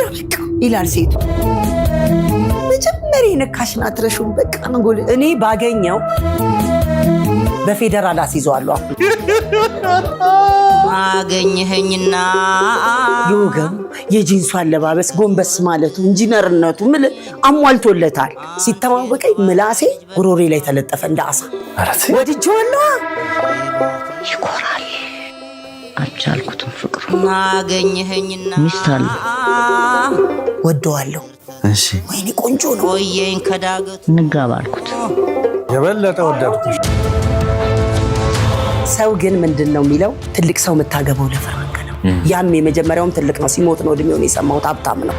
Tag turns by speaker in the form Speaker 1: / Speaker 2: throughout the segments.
Speaker 1: በቃ ይላል ሴቱ መጀመሪያ ነካሽን አትረሹም በቃ አንጎል እኔ ባገኘው በፌደራል አስይዘዋለሁ
Speaker 2: አገኘኸኝና
Speaker 1: ይወገም የጂንሱ አለባበስ ጎንበስ ማለቱ ኢንጂነርነቱ ምን አሟልቶለታል ሲተዋወቀኝ ምላሴ ጉሮሬ ላይ ተለጠፈ እንዳሳ ወድጄዋለሁ ይኮራል አቻልኩትም ፍቅሩ
Speaker 2: አገኘኸኝና
Speaker 1: ሚስታል ወደዋለሁ
Speaker 3: እሺ
Speaker 1: ወይኔ ቆንጆ ነው
Speaker 2: ቆየኝ ከዳገቱ
Speaker 1: እንጋባልኩት
Speaker 4: የበለጠ ወደድኩሽ
Speaker 1: ሰው ግን ምንድነው የሚለው ትልቅ ሰው መታገበው ለፈራንከ ነው ያም የመጀመሪያውም ትልቅ ነው ሲሞት ነው እድሜውን የሰማው ሀብታም ነው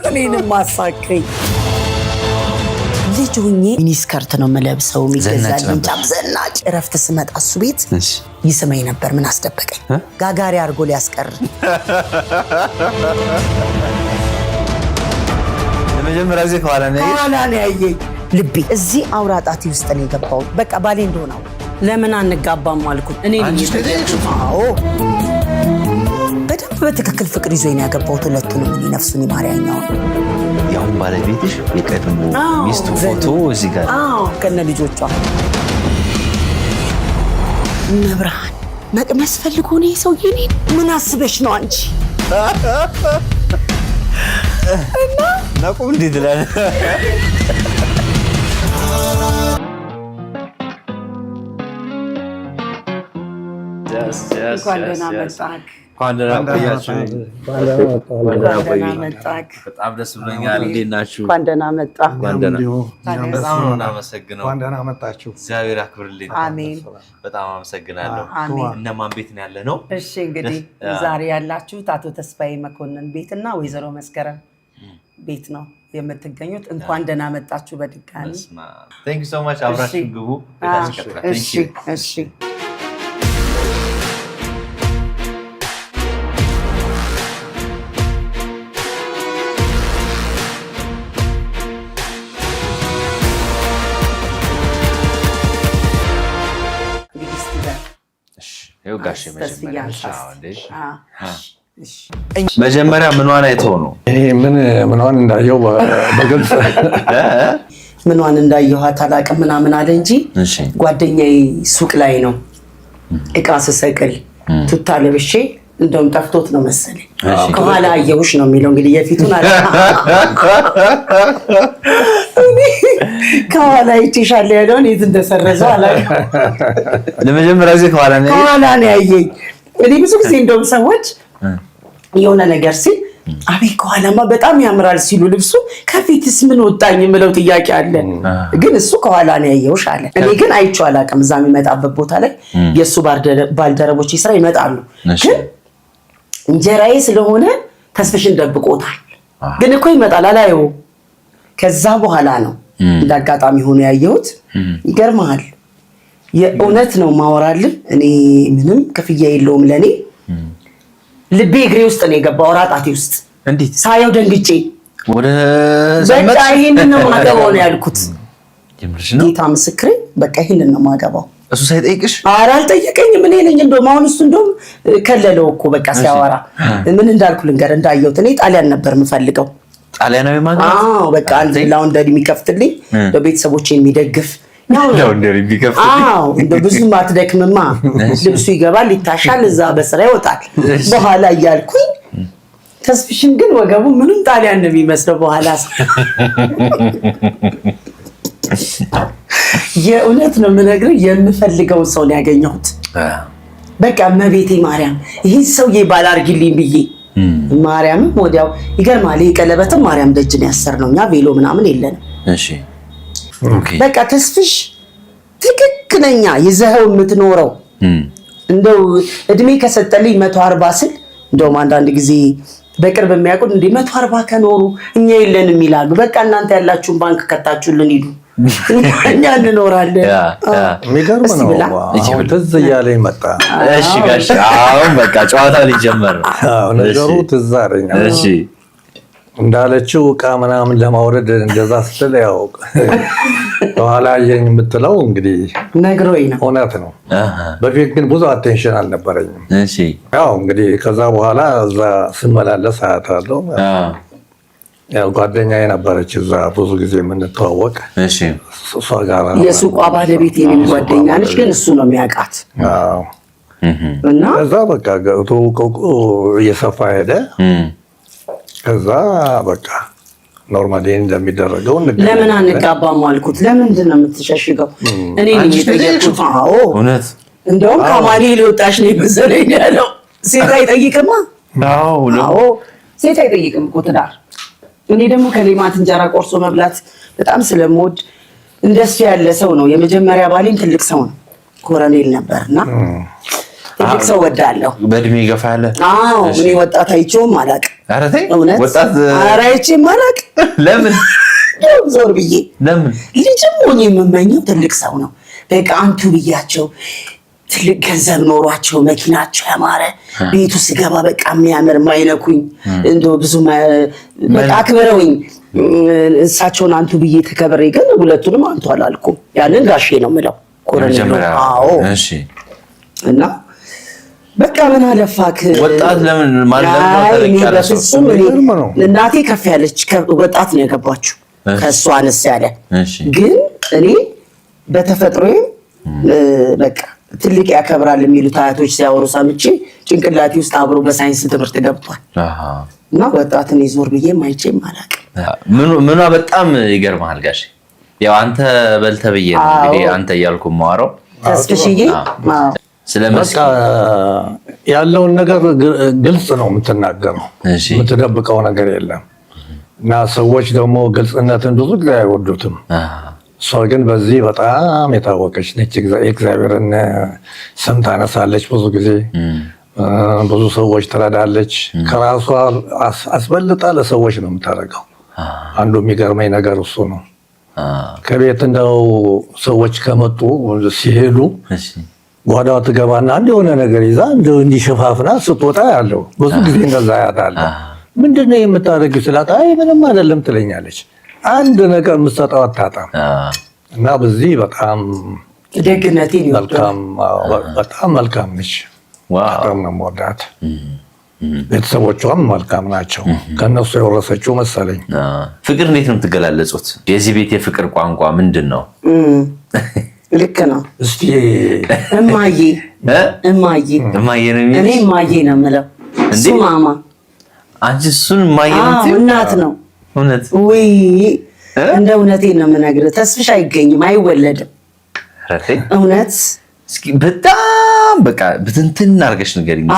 Speaker 1: እኔንም ማሳከኝ ልጅ ሆኜ ሚኒስከርት ነው መለብሰው የሚገዛልኝ ጫም ዘናጭ እረፍት ስመጣ እሱ ቤት ይስመኝ ነበር ምን አስደበቀኝ ጋጋሪ አርጎ ሊያስቀር
Speaker 3: ለመጀመሪያ ጊዜ ከኋላ ነው
Speaker 1: ያየኝ ልቤ እዚህ አውራጣቲ ውስጥ ነው የገባው በቃ ባሌ እንደሆነው ለምን አንጋባም አልኩት እኔ አዎ በደንብ በትክክል ፍቅር ይዞኝ ነው ያገባሁት ሁለቱንም እኔ ነፍሱን ይማርያኛው
Speaker 3: ያው ባለቤትሽ የቀድሞ ሚስቱ ፎቶ እዚህ ጋር
Speaker 1: አዎ ከነ ልጆቿ መብራን መቅመስ ፈልጎ ነው ሰውዬ እኔን ምን አስበሽ ነው አንቺ እና
Speaker 3: ናቁም እንዴ ትላል በጣም ደስ ብሎኛል እንዴት ናችሁ
Speaker 1: ኳንደና መጣ
Speaker 3: በጣም ነው እናመሰግነው
Speaker 4: ኳንደና መጣችሁ
Speaker 3: እግዚአብሔር ያክብርልኝ
Speaker 1: አሜን
Speaker 3: በጣም አመሰግናለሁ እነማን ቤት ነው ያለ ነው
Speaker 1: እሺ እንግዲህ ዛሬ ያላችሁት አቶ ተስፋዬ መኮንን ቤትና ወይዘሮ መስከረም ቤት ነው የምትገኙት እንኳን ደህና መጣችሁ በድጋሚ
Speaker 3: Thank you so much አብራችሁ ግቡ
Speaker 1: እሺ እሺ
Speaker 3: መጀመሪያ ምንዋን አይተው ነው
Speaker 4: ይሄ ምንዋን እንዳየው በግልጽ
Speaker 1: ምንዋን እንዳየኋት አላውቅም ምናምን አለ እንጂ ጓደኛዬ ሱቅ ላይ ነው እቃ ስሰቅል ቱታ ለብሼ እንደውም ጠፍቶት ነው መሰለኝ ከኋላ አየሁሽ ነው የሚለው እንግዲህ የፊቱን አለ ከኋላ ይትሻለ ያለውን የት እንደሰረዘው አላውቅም
Speaker 3: ለመጀመሪያ ጊዜ ከኋላ
Speaker 1: ነው ያየኝ እኔ ብዙ ጊዜ እንደውም ሰዎች የሆነ ነገር ሲል አቤት ከኋላማ በጣም ያምራል ሲሉ ልብሱ ከፊትስ ምን ወጣኝ የምለው ጥያቄ አለ ግን እሱ ከኋላ ነው ያየውሽ አለ እኔ ግን አይቼው አላውቅም እዛ የሚመጣበት ቦታ ላይ የሱ ባልደረቦች ይስራ ይመጣሉ ግን እንጀራዬ ስለሆነ ተስፍሽን ደብቆታል ግን እኮ ይመጣል አላየው ከዛ በኋላ ነው እንዳጋጣሚ ሆኖ ያየሁት ይገርማል የእውነት ነው ማወራልን እኔ ምንም ክፍያ የለውም ለኔ ልቤ እግሬ ውስጥ ነው የገባው አውራጣቴ ውስጥ
Speaker 3: እንዴት
Speaker 1: ሳየው ደንግጬ
Speaker 3: ወደ
Speaker 1: በቃ ይሄንን ነው ማገባው ነው ያልኩት
Speaker 3: የምርሽ ነው
Speaker 1: ጌታ ምስክሬ በቃ ይሄንን ነው ማገባው
Speaker 3: እሱ ሳይጠይቅሽ
Speaker 1: ኧረ አልጠየቀኝም እኔ ነኝ እንደውም አሁን እሱ እንደውም ከለለው እኮ በቃ ሲያወራ ምን እንዳልኩ ልንገር እንዳየሁት እኔ ጣሊያን ነበር የምፈልገው
Speaker 3: ጣሊያናዊ ማግባት
Speaker 1: አዎ በቃ አንድ ላውንደሪ የሚከፍትልኝ ለቤተሰቦቼን የሚደግፍ
Speaker 3: ላውንደሪ የሚከፍትልኝ
Speaker 1: አዎ እንደ ብዙ ማትደክምማ ልብሱ ይገባል ይታሻል እዛ በስራ ይወጣል በኋላ እያልኩኝ ተስፍሽን ግን ወገቡ ምንም ጣሊያን ነው የሚመስለው በኋላ የእውነት ነው የምነግርህ የምፈልገው ሰው ነው ያገኘሁት በቃ መቤቴ ማርያም ይሄ ሰውዬ ባላርግልኝ ብዬ ማርያም ወዲያው ይገርማል ቀለበትም ማርያም ደጅ ነው ያሰርነውኛ ቬሎ ምናምን የለንም
Speaker 3: እሺ
Speaker 1: በቃ ተስፍሽ ትክክለኛ ይዘኸው የምትኖረው እንደው እድሜ ከሰጠልኝ 140 ስል እንደውም አንዳንድ ጊዜ በቅርብ የሚያውቁት እንደ 140 ከኖሩ እኛ የለንም ይላሉ በቃ እናንተ ያላችሁን ባንክ ከታችሁልን ሂዱ እኛ እንኖራለን
Speaker 4: የሚገርም ነው አሁን ትዝ እያለኝ መጣ
Speaker 3: እሺ ጋሽ አሁን በቃ ጨዋታው ሊጀመር ነው
Speaker 4: ነገሩ ትዝ አለኝ
Speaker 3: እሺ
Speaker 4: እንዳለችው ዕቃ ምናምን ለማውረድ እንደዛ ስትል ያው በኋላ አየኝ የምትለው እንግዲህ
Speaker 1: ነግሮኝ ነው።
Speaker 4: እውነት ነው። በፊት ግን ብዙ አቴንሽን አልነበረኝም።
Speaker 3: እሺ
Speaker 4: ያው እንግዲህ ከዛ በኋላ እዛ ስመላለስ አያታለሁ። ያው ጓደኛዬ ነበረች እዛ ብዙ ጊዜ የምንተዋወቅ።
Speaker 3: እሺ
Speaker 4: እሷ ጋር
Speaker 1: የሱቋ ባለቤት የኔ ጓደኛ ነች፣ ግን እሱ ነው የሚያውቃት።
Speaker 4: አዎ
Speaker 1: እና
Speaker 4: ከዛ በቃ ተውቀው እየሰፋ ሄደ። ከዛ በቃ ኖርማሊ እንደሚደረገው
Speaker 1: ለምን አንጋባም አልኩት። ለምንድን ነው የምትሸሽገው? እኔ ነኝ የጠየቅኩት። አዎ
Speaker 3: እውነት
Speaker 1: እንደውም ከማሊ ሊወጣሽ ነው መሰለኝ ያለው። ሴት አይጠይቅማ። አዎ ሴት አይጠይቅም እኮ ትዳር። እኔ ደግሞ ከሌማት እንጀራ ቆርሶ መብላት በጣም ስለምወድ እንደሱ ያለ ሰው ነው። የመጀመሪያ ባሌም ትልቅ ሰው ነው፣ ኮሎኔል ነበርና ትልቅ ሰው ወዳለሁ።
Speaker 3: በእድሜ ገፋ ያለ?
Speaker 1: አዎ እኔ ወጣት አይቼውም አላውቅም።
Speaker 3: ኧረ ተይ
Speaker 1: ወጣት አይቼም አላውቅም።
Speaker 3: ለምን
Speaker 1: ዞር ብዬ
Speaker 3: ለምን
Speaker 1: ልጅም ሆኜ የምመኘው ትልቅ ሰው ነው። በቃ አንቱ ብያቸው ትልቅ ገንዘብ ኖሯቸው መኪናቸው ያማረ ቤቱ ስገባ በቃ የሚያምር ማይነኩኝ እንደው ብዙ በቃ አክብረውኝ እሳቸውን አንቱ ብዬ ተከብሬ፣ ግን ሁለቱንም አንቱ አላልኩም። ያንን ጋሼ ነው የምለው ኮሎኔል። አዎ እሺ። እና በቃ ምን አለፋክ
Speaker 3: ወጣት ለምን ማለት
Speaker 1: ነው? እናቴ ከፍ ያለች ወጣት ነው ያገባችው፣ ከእሷ አነስ ያለ። ግን እኔ በተፈጥሮዬ በቃ ትልቅ ያከብራል የሚሉት አያቶች ሲያወሩ ሰምቼ ጭንቅላቴ ውስጥ አብሮ በሳይንስ ትምህርት ገብቷል። እና ወጣትን ይዞር ብዬ ማይቼም አላውቅም።
Speaker 3: ምኗ በጣም ይገርምሃል ጋሼ፣ ያው አንተ በልተህ ብዬ ነው እንግዲህ አንተ እያልኩ የማወራው
Speaker 1: ተስፍሽዬ
Speaker 3: ስለመስካ
Speaker 4: ያለውን ነገር ግልጽ ነው የምትናገረው፣ የምትደብቀው ነገር የለም። እና ሰዎች ደግሞ ግልጽነትን ብዙ ጊዜ አይወዱትም። እሷ ግን በዚህ በጣም የታወቀች ነች። የእግዚአብሔርን ስም ታነሳለች ብዙ ጊዜ፣ ብዙ ሰዎች ትረዳለች። ከራሷ አስበልጣ ለሰዎች ነው የምታደርገው። አንዱ የሚገርመኝ ነገር እሱ ነው። ከቤት እንደው ሰዎች ከመጡ ሲሄዱ ጓዳዋ ትገባና አንድ የሆነ ነገር ይዛ እንደው እንዲሸፋፍና ስትወጣ ያለው ብዙ ጊዜ እንደዛ ያታለሁ። ምንድነው የምታደርጊው ስላት አይ ምንም አይደለም ትለኛለች። አንድ ነገር የምትሰጠው አታጣም። እና በዚህ በጣም
Speaker 1: ደግነቴ
Speaker 4: በጣም መልካም ነች። በጣም ነው የምወዳት። ቤተሰቦቿም መልካም ናቸው። ከነሱ የወረሰችው መሰለኝ።
Speaker 3: ፍቅር እንዴት ነው የምትገላለጹት? የዚህ ቤት የፍቅር ቋንቋ ምንድን ነው?
Speaker 1: ልክ ነው።
Speaker 4: እስቲ
Speaker 1: እማዬ እማዬ
Speaker 3: እማዬ ነው
Speaker 1: እኔ እማዬ ነው የምለው። እሱ ማማ።
Speaker 3: አንቺ እሱን እማዬ ነው?
Speaker 1: እናት ነው።
Speaker 3: እውነት
Speaker 1: ወይ? እንደ እውነቴን ነው የምነግርህ። ተስፍሽ አይገኝም፣ አይወለድም። እውነት
Speaker 3: እስኪ በጣም በቃ ብትንትን አድርገሽ ንገሪኝ።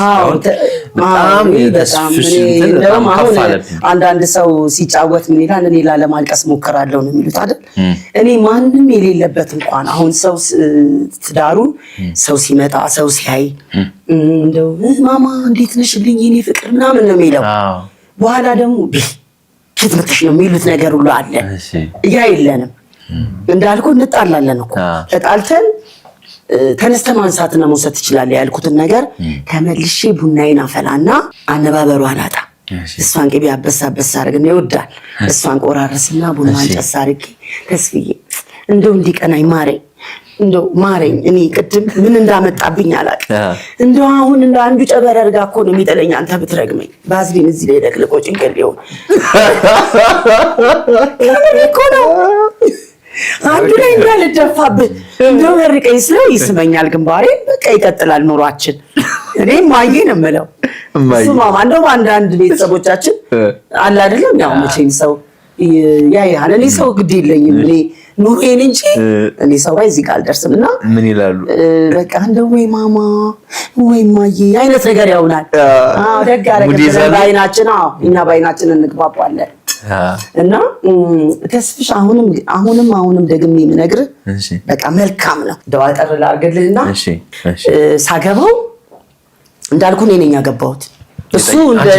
Speaker 3: በጣም ተስፍሽ በጣም ከፍ አለ።
Speaker 1: አንዳንድ ሰው ሲጫወት ምን ይላል? እኔ ላለማልቀስ ሞክራለሁ ነው የሚሉት አይደል? እኔ ማንም የሌለበት እንኳን አሁን ሰው ትዳሩን ሰው ሲመጣ ሰው ሲያይ እንደው ማማ እንዴት ነሽልኝ የኔ ፍቅር ምናምን ነው የሚለው። በኋላ ደግሞ ፊት መጥተሽ ነው የሚሉት ነገር ሁሉ አለ። ያ የለንም። እንዳልኩ እንጣላለን እኮ ተጣልተን ተነስተህ ማንሳትና መውሰድ ትችላለህ ያልኩትን ነገር ተመልሼ ቡናዬን አፈላና አነባበሩ አላጣ እሷን ቅቤ አበሳ አበሳ አድርግና ይወዳል። እሷን ቆራረስና ቡናን ጨስ አድርጌ ተስፍዬ እንደው እንዲቀናኝ ማረኝ፣ እንደው ማረኝ። እኔ ቅድም ምን እንዳመጣብኝ አላውቅም። እንደው አሁን እንደ አንዱ ጨበር አድርጋ እኮ ነው የሚጠለኝ። አንተ ብትረግመኝ ባዝሊን እዚህ ላይ ደቅልቆ ጭንቅል ሊሆን እኮ ነው አንዱ ላይ እንዳልደፋብህ እንደው መርቀኝ ስለው ይስመኛል ግንባሬ። በቃ ይቀጥላል ኑሯችን። እኔ ማዬ ነው የምለው እሱ ማማ። እንደውም አንዳንድ ቤተሰቦቻችን አለ አይደለም፣ ያው መቼም ሰው ያያል። እኔ ሰው ግድ የለኝም እኔ ኑሮዬን እንጂ እኔ ሰው ላይ እዚህ ጋር አልደርስም። እና
Speaker 3: ምን ይላሉ?
Speaker 1: በቃ እንደው ወይ ማማ ወይ ማዬ አይነት ነገር ያውናል። ደግ አደረገ ባይናችን። እኛ ባይናችን እንግባባለን። እና ተስፍሽ አሁንም ደግሜ የምነግርህ በቃ መልካም ነው። እንደው አጠር ላድርግልህና ሳገባው እንዳልኩ እኔ ነኝ ያገባሁት። እሱ እንደ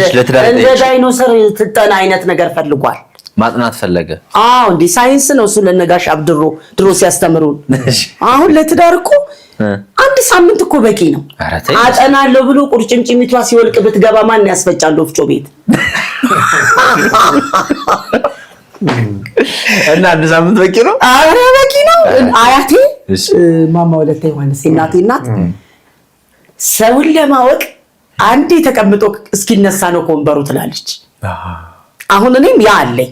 Speaker 1: ዳይኖሰር ትጠና አይነት ነገር ፈልጓል።
Speaker 3: ማጥናት ፈለገ።
Speaker 1: አዎ እንዴ ሳይንስ ነው እሱ ለነጋሽ አብድሮ ድሮ ሲያስተምሩን። አሁን ለትዳር እኮ አንድ ሳምንት እኮ በቂ ነው። አጠናለሁ ብሎ ቁርጭምጭሚቷ ሲወልቅ ብትገባ ማን ያስፈጫል ወፍጮ ቤት?
Speaker 3: እና አንድ ሳምንት በቂ ነው።
Speaker 1: አረ በቂ ነው። አያቴ ማማ ወለተ ዮሐንስ እናቴ እናት ሰውን ለማወቅ አንዴ ተቀምጦ እስኪነሳ ነው ኮንበሩ ትላለች። አሁን እኔም ያ አለኝ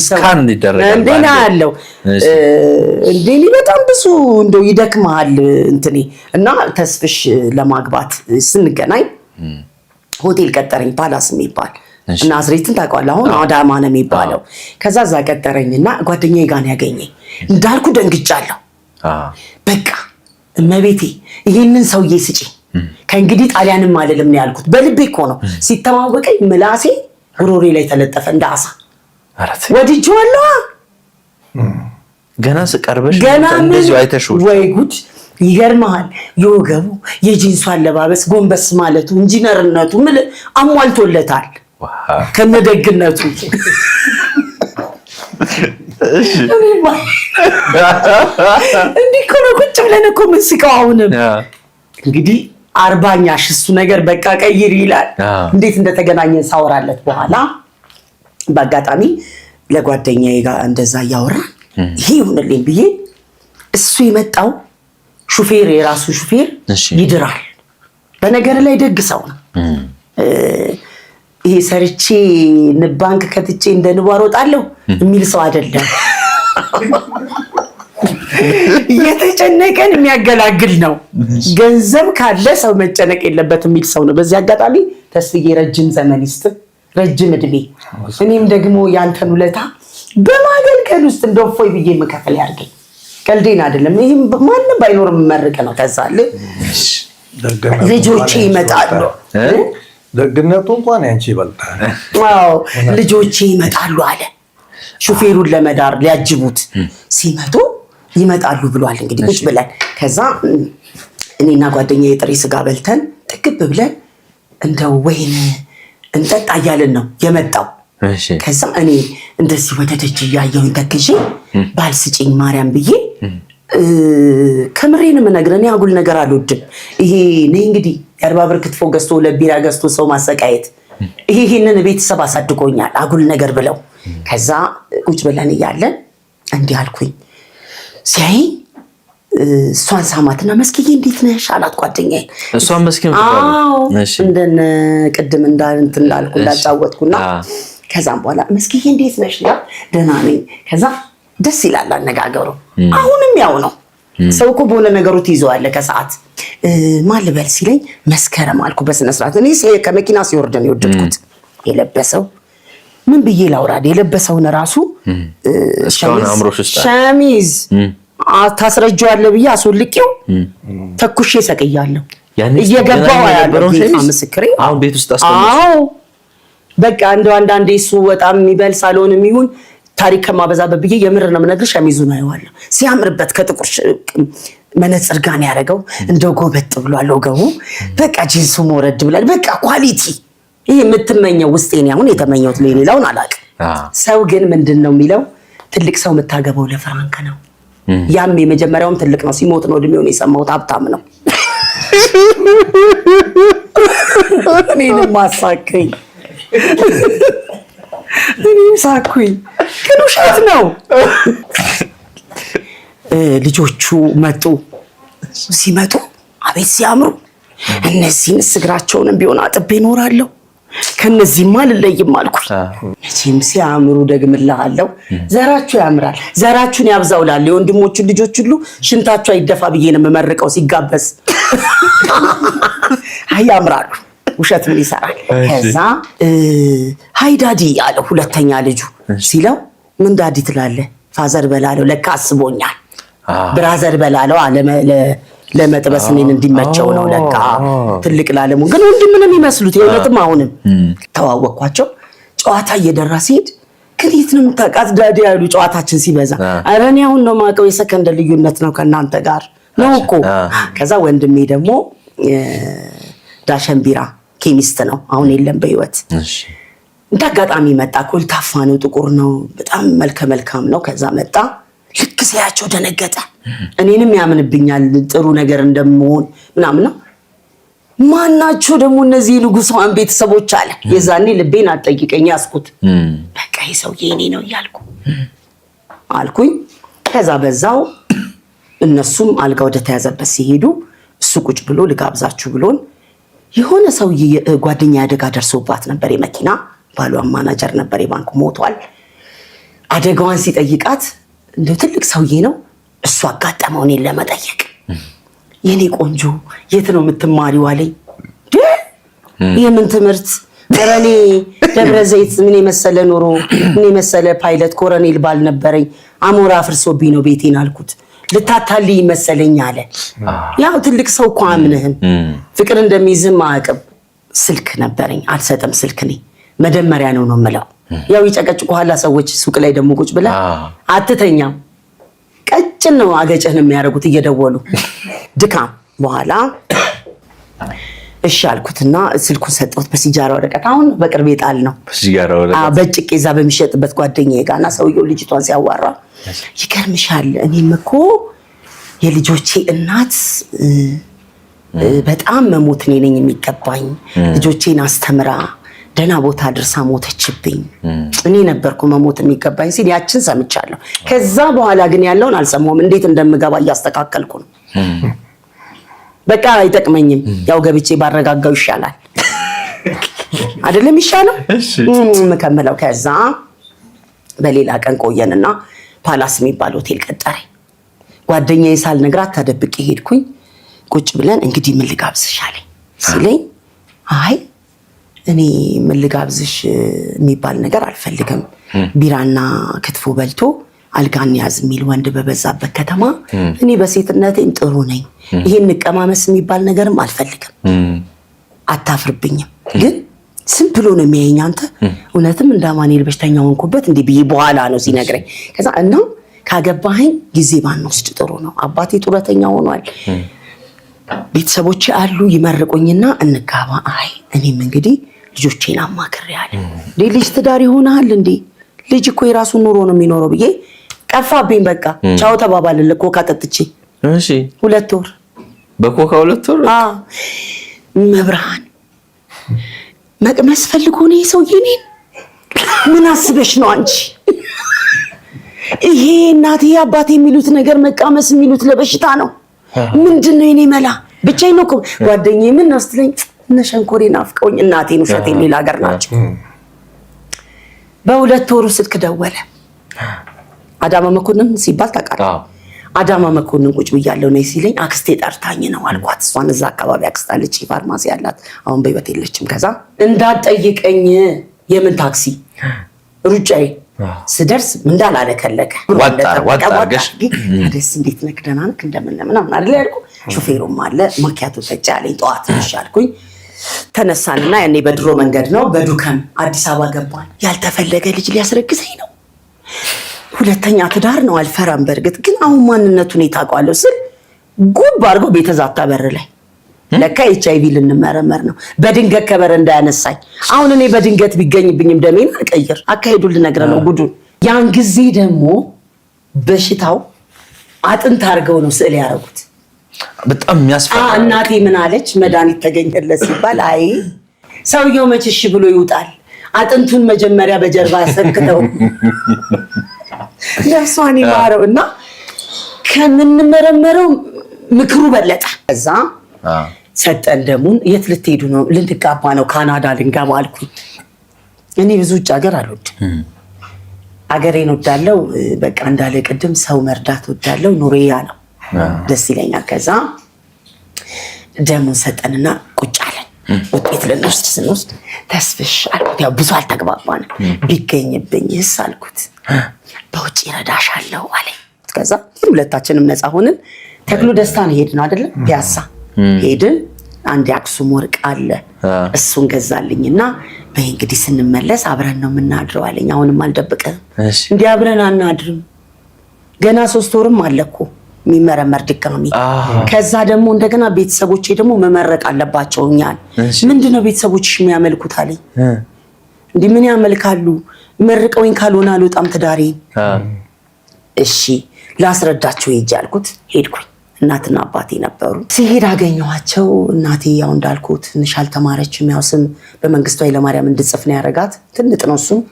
Speaker 3: ስካን እንዲደረጋል
Speaker 1: እንደና ያለው እንደኔ በጣም ብዙ እንደው ይደክማል እንትኔ እና ተስፍሽ ለማግባት ስንገናኝ ሆቴል ቀጠረኝ ፓላስ የሚባል እና አዝሬትን ታውቀዋለህ አሁን አዳማ ነው የሚባለው። ከዛ እዛ ቀጠረኝና ጓደኛዬ ጋር ያገኘኝ እንዳልኩ ደንግጫለሁ። በቃ እመቤቴ ይሄንን ሰውዬ ስጪ ከእንግዲህ ጣሊያንም አይደለም ነው ያልኩት። በልቤ እኮ ነው ሲተማወቀኝ ምላሴ ጉሮሬ ላይ ተለጠፈ እንደ አሳ። ወድጄዋለሁ
Speaker 3: ገና ስቀርበሽ
Speaker 1: ገና
Speaker 3: እንደዚህ አይተሽው
Speaker 1: ወይ ጉድ ይገርምሃል። የወገቡ የጂንሱ አለባበስ ጎንበስ ማለቱ ኢንጂነርነቱ ምን አሟልቶለታል ከነደግነቱ። እንዲህ እኮ ነው ቁጭ ብለን እኮ የምንስቀው። አሁንም እንግዲህ 40ኛሽ እሱ ነገር በቃ ቀይር ይላል። እንዴት እንደተገናኘን ሳወራለት በኋላ በአጋጣሚ ለጓደኛዬ ጋር እንደዛ እያወራን ይሄ ይሁንልኝ ብዬ እሱ የመጣው ሹፌር የራሱ ሹፌር ይድራል። በነገር ላይ ደግ ሰው ነው። ይሄ ሰርቼ ንብ ባንክ ከትቼ እንደ ንብ አሮጣለሁ የሚል ሰው አይደለም። የተጨነቀን የሚያገላግል ነው። ገንዘብ ካለ ሰው መጨነቅ የለበትም የሚል ሰው ነው። በዚህ አጋጣሚ ተስፍዬ ረጅም ዘመን ይስጥ፣ ረጅም እድሜ። እኔም ደግሞ ያንተን ውለታ በማገልገል ውስጥ እንደፎይ ብዬ መከፈል ያርገኝ። ቀልዴን አይደለም። ይሄም ማንንም ባይኖርም መመረቅ ነው። ከዛለ ልጆቼ ይመጣሉ።
Speaker 4: ደግነቱ እንኳን ያንቺ ይበልጣል።
Speaker 1: አዎ ልጆቼ ይመጣሉ አለ። ሹፌሩን ለመዳር ሊያጅቡት ሲመጡ ይመጣሉ ብሏል። እንግዲህ ቁጭ ብለን ከዛ እኔና ጓደኛዬ ጥሬ ስጋ በልተን ጥግብ ብለን እንደው ወይን እንጠጣ እያልን ነው የመጣው። ከዛ እኔ እንደዚህ ወደ ደጅ እያየሁኝ ተክዤ ባልስጭኝ ማርያም ብዬ ከምሬን የምነግርህ አጉል ነገር አልወድም። ይሄ ነይ እንግዲህ የ40 ብር ክትፎ ገዝቶ ለቢራ ገዝቶ ሰው ማሰቃየት ይሄንን ቤተሰብ አሳድጎኛል አጉል ነገር ብለው። ከዛ ቁጭ ብለን እያለን እንዲህ አልኩኝ። ሲያይ እሷን ሳማትና መስኪዬ እንዴት ነሽ አላት ጓደኛዬ።
Speaker 3: እሷን መስኪዬ
Speaker 1: እንደነ ቅድም እንዳልኩ እንዳጫወትኩና ከዛም በኋላ መስኪዬ እንዴት ነሽ ያ ደህና ነኝ። ከዛ ደስ ይላል አነጋገሩ። አሁንም ያው ነው። ሰው እኮ በሆነ ነገሩ ትይዘዋለህ። ከሰዓት ማን ልበል ሲለኝ መስከረም አልኩ በስነ ስርዓት። እኔ ከመኪና ሲወርድ ነው የወደድኩት። የለበሰው ምን ብዬ ላውራድ? የለበሰውን ራሱ ሸሚዝ ታስረጃለህ ብዬ አስወልቄው ተኩሼ ሰቅያለሁ። እየገባው ያለው ምስክሬ
Speaker 3: አሁን ቤት ውስጥ አስተምሮ
Speaker 1: አዎ በቃ እንደው አንዳንዴ እሱ በጣም የሚበል ሳልሆንም ይሁን ታሪክ ከማበዛበት ብዬ የምር ነው የምነግርሽ። ሸሚዙን አየዋለሁ ሲያምርበት ከጥቁር መነጽር ጋር ነው ያደረገው። እንደው ጎበጥ ብሏል ወገቡ። በቃ ጂንሱ ወረድ ብሏል። በቃ ኳሊቲ ይሄ የምትመኘው ውስጤን አሁን የተመኘሁት ሌላውን አላውቅም። ሰው ግን ምንድነው የሚለው ትልቅ ሰው የምታገባው ለፍራንክ ነው። ያም የመጀመሪያውም ትልቅ ነው። ሲሞት ነው እድሜውን የሰማሁት። ሀብታም ነው። እኔንም አሳከኝ እኔም ሳኩኝ። ግን ውሸት ነው። ልጆቹ መጡ። ሲመጡ አቤት ሲያምሩ! እነዚህን እግራቸውንም ቢሆን አጥቤ እኖራለሁ ከነዚህማ አልለይም አልኩኝ። መቼም ሲያምሩ ደግምልሃለሁ። ዘራችሁ ያምራል፣ ዘራችሁን ያብዛውላል። የወንድሞቹን ልጆች ሁሉ ሽንታችሁ አይደፋ ብዬ ነው የምመርቀው ሲጋበዝ። አይ ያምራሉ። ውሸት ምን ይሰራል? ከዛ ሃይ ዳዲ አለ ሁለተኛ ልጁ ሲለው ምን ዳዲ ትላለህ? ፋዘር በላለው። ለካ አስቦኛል። ብራዘር በላለው አለ ለመጥበስ እኔን እንዲመቸው ነው ለካ። ትልቅ ላለሙ ግን ወንድም ምን የሚመስሉት የእውነትም አሁንም ተዋወቅኳቸው። ጨዋታ እየደራ ሲሄድ ከየት ነው የምታውቃት ዳዲ ያሉ ጨዋታችን ሲበዛ። ኧረ እኔ አሁን ነው የማውቀው የሰከንድ ልዩነት ነው ከእናንተ ጋር ነው እኮ። ከዛ ወንድሜ ደግሞ ዳሸን ቢራ ኬሚስት ነው። አሁን የለም በህይወት። እንዳጋጣሚ መጣ። ኮልታፋ ነው፣ ጥቁር ነው፣ በጣም መልካም ነው። ከዛ መጣ። ልክ ሲያቸው ደነገጠ። እኔንም ያምንብኛል ጥሩ ነገር እንደምሆን ምናምን ነው። ማናቸው ደግሞ እነዚህ ንጉሳን ቤተሰቦች አለ። የዛኔ ልቤን አጠይቀኝ ያስኩት በቃ ይሄ ሰውዬ እኔ ነው እያልኩ አልኩኝ። ከዛ በዛው እነሱም አልጋ ወደ ተያዘበት ሲሄዱ እሱ ቁጭ ብሎ ልጋብዛችሁ ብሎን የሆነ ሰውዬ ጓደኛ አደጋ ደርሶባት ነበር። የመኪና ባሏን ማናጀር ነበር፣ የባንክ ሞቷል። አደጋዋን ሲጠይቃት እንደው ትልቅ ሰውዬ ነው እሱ አጋጠመው እኔን ለመጠየቅ። የኔ ቆንጆ የት ነው የምትማሪው አለኝ። የምን ትምህርት? ኮረኔ ደብረ ዘይት ምን የመሰለ ኑሮ፣ ምን የመሰለ ፓይለት ኮረኔል ባል ነበረኝ፣ አሞራ ፍርሶብኝ ነው ቤቴን አልኩት። ልታታልይ መሰለኝ አለ። ያው ትልቅ ሰው እኮ አምነህም ፍቅር እንደሚይዝም አያውቅም። ስልክ ነበረኝ፣ አልሰጥም ስልክ እኔ መደመሪያ ነው የምለው። ያው ይጨቀጭቁ ኋላ ሰዎች ሱቅ ላይ ደግሞ ቁጭ ብለህ አትተኛም። ቀጭን ነው አገጭህን የሚያደርጉት እየደወሉ ድካም። በኋላ እሺ አልኩትና ስልኩን ሰጠሁት በሲጃራ ወረቀት። አሁን በቅርብ ጣል ነው
Speaker 3: በሲጃራ ወረቀት
Speaker 1: በጭቄ እዛ በሚሸጥበት ጓደኛዬ ጋርና ሰውየው ልጅቷን ሲያዋራ ይገርምሻል እኔም እኮ የልጆቼ እናት በጣም መሞት እኔ ነኝ የሚገባኝ። ልጆቼን አስተምራ ደህና ቦታ ድርሳ ሞተችብኝ። እኔ ነበርኩ መሞት የሚገባኝ ሲል ያችን ሰምቻለሁ። ከዛ በኋላ ግን ያለውን አልሰማሁም። እንዴት እንደምገባ እያስተካከልኩ ነው። በቃ አይጠቅመኝም። ያው ገብቼ ባረጋጋው ይሻላል አይደለም ይሻለው ምከምለው። ከዛ በሌላ ቀን ቆየንና ፓላስ የሚባል ሆቴል ቀጠረኝ። ጓደኛዬ ሳልነግራት ተደብቄ ሄድኩኝ። ቁጭ ብለን እንግዲህ ምን ልጋብዝሽ አለኝ ሲለኝ አይ እኔ ምን ልጋብዝሽ የሚባል ነገር አልፈልግም። ቢራና ክትፎ በልቶ አልጋን ያዝ የሚል ወንድ በበዛበት ከተማ እኔ በሴትነቴም ጥሩ ነኝ። ይሄን ንቀማመስ የሚባል ነገርም አልፈልግም። አታፍርብኝም ግን ስም ብሎ ነው የሚያየኝ። አንተ እውነትም እንዳማኔል በሽተኛ ሆንኩበት እንዲህ ብዬ በኋላ ነው ሲነግረኝ። ከዛ እና ካገባኸኝ ጊዜ ባንወስድ ጥሩ ነው። አባቴ ጡረተኛ ሆኗል። ቤተሰቦቼ አሉ ይመርቁኝና እንጋባ። አይ እኔም እንግዲህ ልጆቼን አማክሬያለሁ። ልጅ ትዳር ይሆናል እንዴ? ልጅ እኮ የራሱን ኑሮ ነው የሚኖረው ብዬ ቀፋብኝ። በቃ ቻው ተባባልን። ኮካ ጠጥቼ
Speaker 3: እሺ
Speaker 1: 2 ወር
Speaker 3: በኮካ 2 ወር
Speaker 1: መብርሃን መቅመስ ፈልጎ ነው ሰውዬ። እኔን ምን አስበሽ ነው አንቺ? ይሄ እናቴ አባቴ የሚሉት ነገር መቃመስ የሚሉት ለበሽታ ነው። ምንድነው የኔ መላ? ብቻዬን ነው እኮ ጓደኛዬ ምን ነው ስትለኝ እነ ሸንኮሬ ናፍቀውኝ እናቴን ውሸቴን ሌላ ሀገር ናቸው። በ2 ወሩ ስልክ ደወለ። አዳማ መኮንን ሲባል ታውቃለህ? አዳማ መኮንን ቁጭ ብያለሁ ነይ ሲለኝ አክስቴ ጠርታኝ ነው አልኳት። እሷን እዛ አካባቢ አክስት አለች ፋርማሲ ያላት፣ አሁን በህይወት የለችም። ከዛ እንዳትጠይቀኝ የምን ታክሲ ሩጫዬ ስደርስ እንዳላለከለከ
Speaker 3: ወጣርገሽ
Speaker 1: ደስ እንዴት ነክ ደህና ነክ እንደምን ምናምን አይደል ያልኩ። ሹፌሩም አለ ማኪያቶ ጠጪ አለኝ። ጠዋት ይሻልኩኝ ተነሳንና ያኔ በድሮ መንገድ ነው በዱከም አዲስ አበባ ገባን። ያልተፈለገ ልጅ ሊያስረግዘኝ ነው። ሁለተኛ ትዳር ነው አልፈራም። በእርግጥ ግን አሁን ማንነቱን ታውቀዋለሁ ስል ጉብ አድርጎ ቤተዛታ በር ላይ ለካ HIV ልንመረመር ነው። በድንገት ከበር እንዳያነሳኝ። አሁን እኔ በድንገት ቢገኝብኝም ደሜን አልቀይር አካሄዱን ልነግርህ ነው ጉዱን። ያን ጊዜ ደግሞ በሽታው አጥንት አድርገው ነው ስዕል ያደረጉት።
Speaker 3: በጣም የሚያስፈራ።
Speaker 1: እናቴ ምን አለች? መድኃኒት ተገኘለት ሲባል አይ ሰውየው መችሽ ብሎ ይውጣል። አጥንቱን መጀመሪያ በጀርባ ሰክተው ነፍሷን ይማረው እና ከምንመረመረው ምክሩ በለጠ። ከዛ ሰጠን ደሙን። የት ልትሄዱ ነው? ልንጋባ ነው፣ ካናዳ ልንገባ አልኩኝ። እኔ ብዙ ውጭ ሀገር አልወድም፣ ሀገሬን ወዳለው። በቃ እንዳለ ቅድም ሰው መርዳት ወዳለው፣ ኑሮያ ነው ደስ ይለኛል። ከዛ ደሙን ሰጠንና ቁጭ አለን። ውጤት ልንወስድ ስንወስድ ተስፍሽ አልኩት። ያው ብዙ አልተግባባንም። ቢገኝብኝስ አልኩት። በውጭ ረዳሻለሁ አለኝ። ከዛ ሁለታችንም ነፃ ሆንን። ተክሉ ደስታን ሄድን አይደለም ፒያሳ ሄድን። አንድ የአክሱም ወርቅ አለ እሱን ገዛልኝና በይ እንግዲህ ስንመለስ አብረን ነው የምናድረው አለኝ። አሁንም አልደብቅም እንዲህ አብረን አናድርም። ገና 3 ወርም አለኩ የሚመረመር ድጋሚ። ከዛ ደግሞ እንደገና ቤተሰቦቼ ደግሞ መመረቅ አለባቸው እኛን። ምንድነው ቤተሰቦችሽ የሚያመልኩት አለኝ። እንዲህ ምን ያመልካሉ? መርቀውኝ ካልሆነ አልወጣም ትዳሬን። እሺ ላስረዳቸው ሂጅ አልኩት። ሄድኩኝ። እናትና አባቴ ነበሩ። ሲሄድ አገኘኋቸው። እናቴ ያው እንዳልኩት ትንሽ አልተማረችም። ያው ስም በመንግስቱ ኃይለማርያም እንድጽፍ ነው ያደረጋት። ትንጥ ነው እሱም።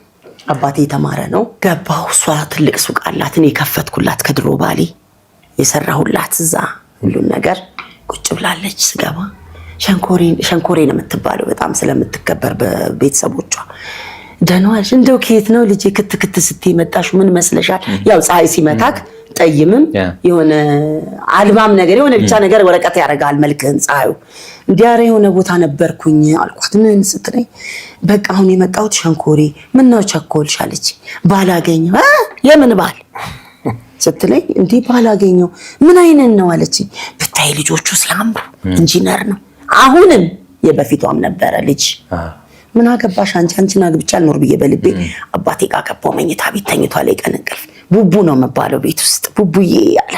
Speaker 1: አባቴ የተማረ ነው። ገባሁ። እሷ ትልቅ ሱቅ አላት። እኔ የከፈትኩላት ከድሮ ባሌ የሰራሁላት እዛ ሁሉን ነገር ቁጭ ብላለች። ስገባ ሸንኮሬ ነው የምትባለው በጣም ስለምትከበር በቤተሰቦቿ። ደህና ዋልሽ? እንደው ከየት ነው ልጄ ክትክት ስትይ መጣሽ? ምን መስለሻል? ያው ፀሐይ ሲመታክ ጠይምም የሆነ አልባም ነገር የሆነ ብቻ ነገር ወረቀት ያደርጋል መልክህን ፀሐዩ። እንዲያረ የሆነ ቦታ ነበርኩኝ አልኳት። ምን ስትለኝ በቃ አሁን የመጣሁት ሸንኮሬ። ምን ነው ቸኮልሽ አለች። ባላገኘው የምን ባል ስትለኝ እንዲህ ባላገኘው ምን አይነት ነው አለች። ብታይ ልጆቹ ሲያምሩ ኢንጂነር ነው። አሁንም የበፊቷም ነበረ ልጅ። ምን አገባሽ አንቺን አግብቻ አልኖር ብዬ በልቤ አባቴ ጋር ገባሁ። መኝታ ቤት ተኝቷል። የቀን እንቅልፍ ቡቡ ነው የምባለው ቤት ውስጥ ቡቡዬ አለ።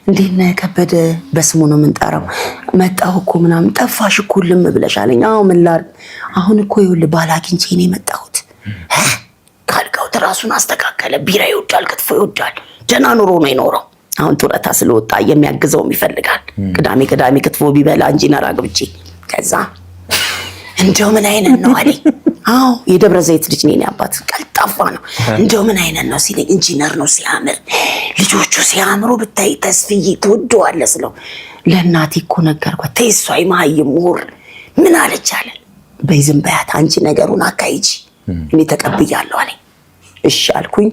Speaker 1: እንዴት ነህ ከበደ? በስሙ ነው የምንጠራው። መጣሁ እኮ ምናምን ጠፋሽ እኮ ልም ብለሽ አለኝ። አዎ ምን ላድርግ? አሁን እኮ ይኸውልህ ባል አግኝቼ ነው የመጣሁት። ካልጋው ራሱን አስተካከለ። ቢራ ይወዳል፣ ክትፎ ይወዳል። ደህና ኑሮ ነው የኖረው። አሁን ጡረታ ስለወጣ የሚያግዘውም ይፈልጋል። ቅዳሜ ክትፎ ቢበላ ኢንጂነር አግብቼ ከዛ እንደው ምን አይነት ነው አለኝ። አዎ የደብረ ዘይት ልጅ ነኝ አባት ቀልጣፋ ነው። እንደው ምን አይነት ነው ሲለኝ ኢንጂነር ነው ሲያምር፣ ልጆቹ ሲያምሩ ብታይ ተስፍዬ ትወደዋለህ ስለው ለእናቴ እኮ ነገርኳት። ተይ እሷ የመሀይም ምሁር ምን አለች አለ። በይ ዝም በያት አንቺ ነገሩን አካሂጂ እኔ ተቀብያለሁ አለኝ። እሺ አልኩኝ።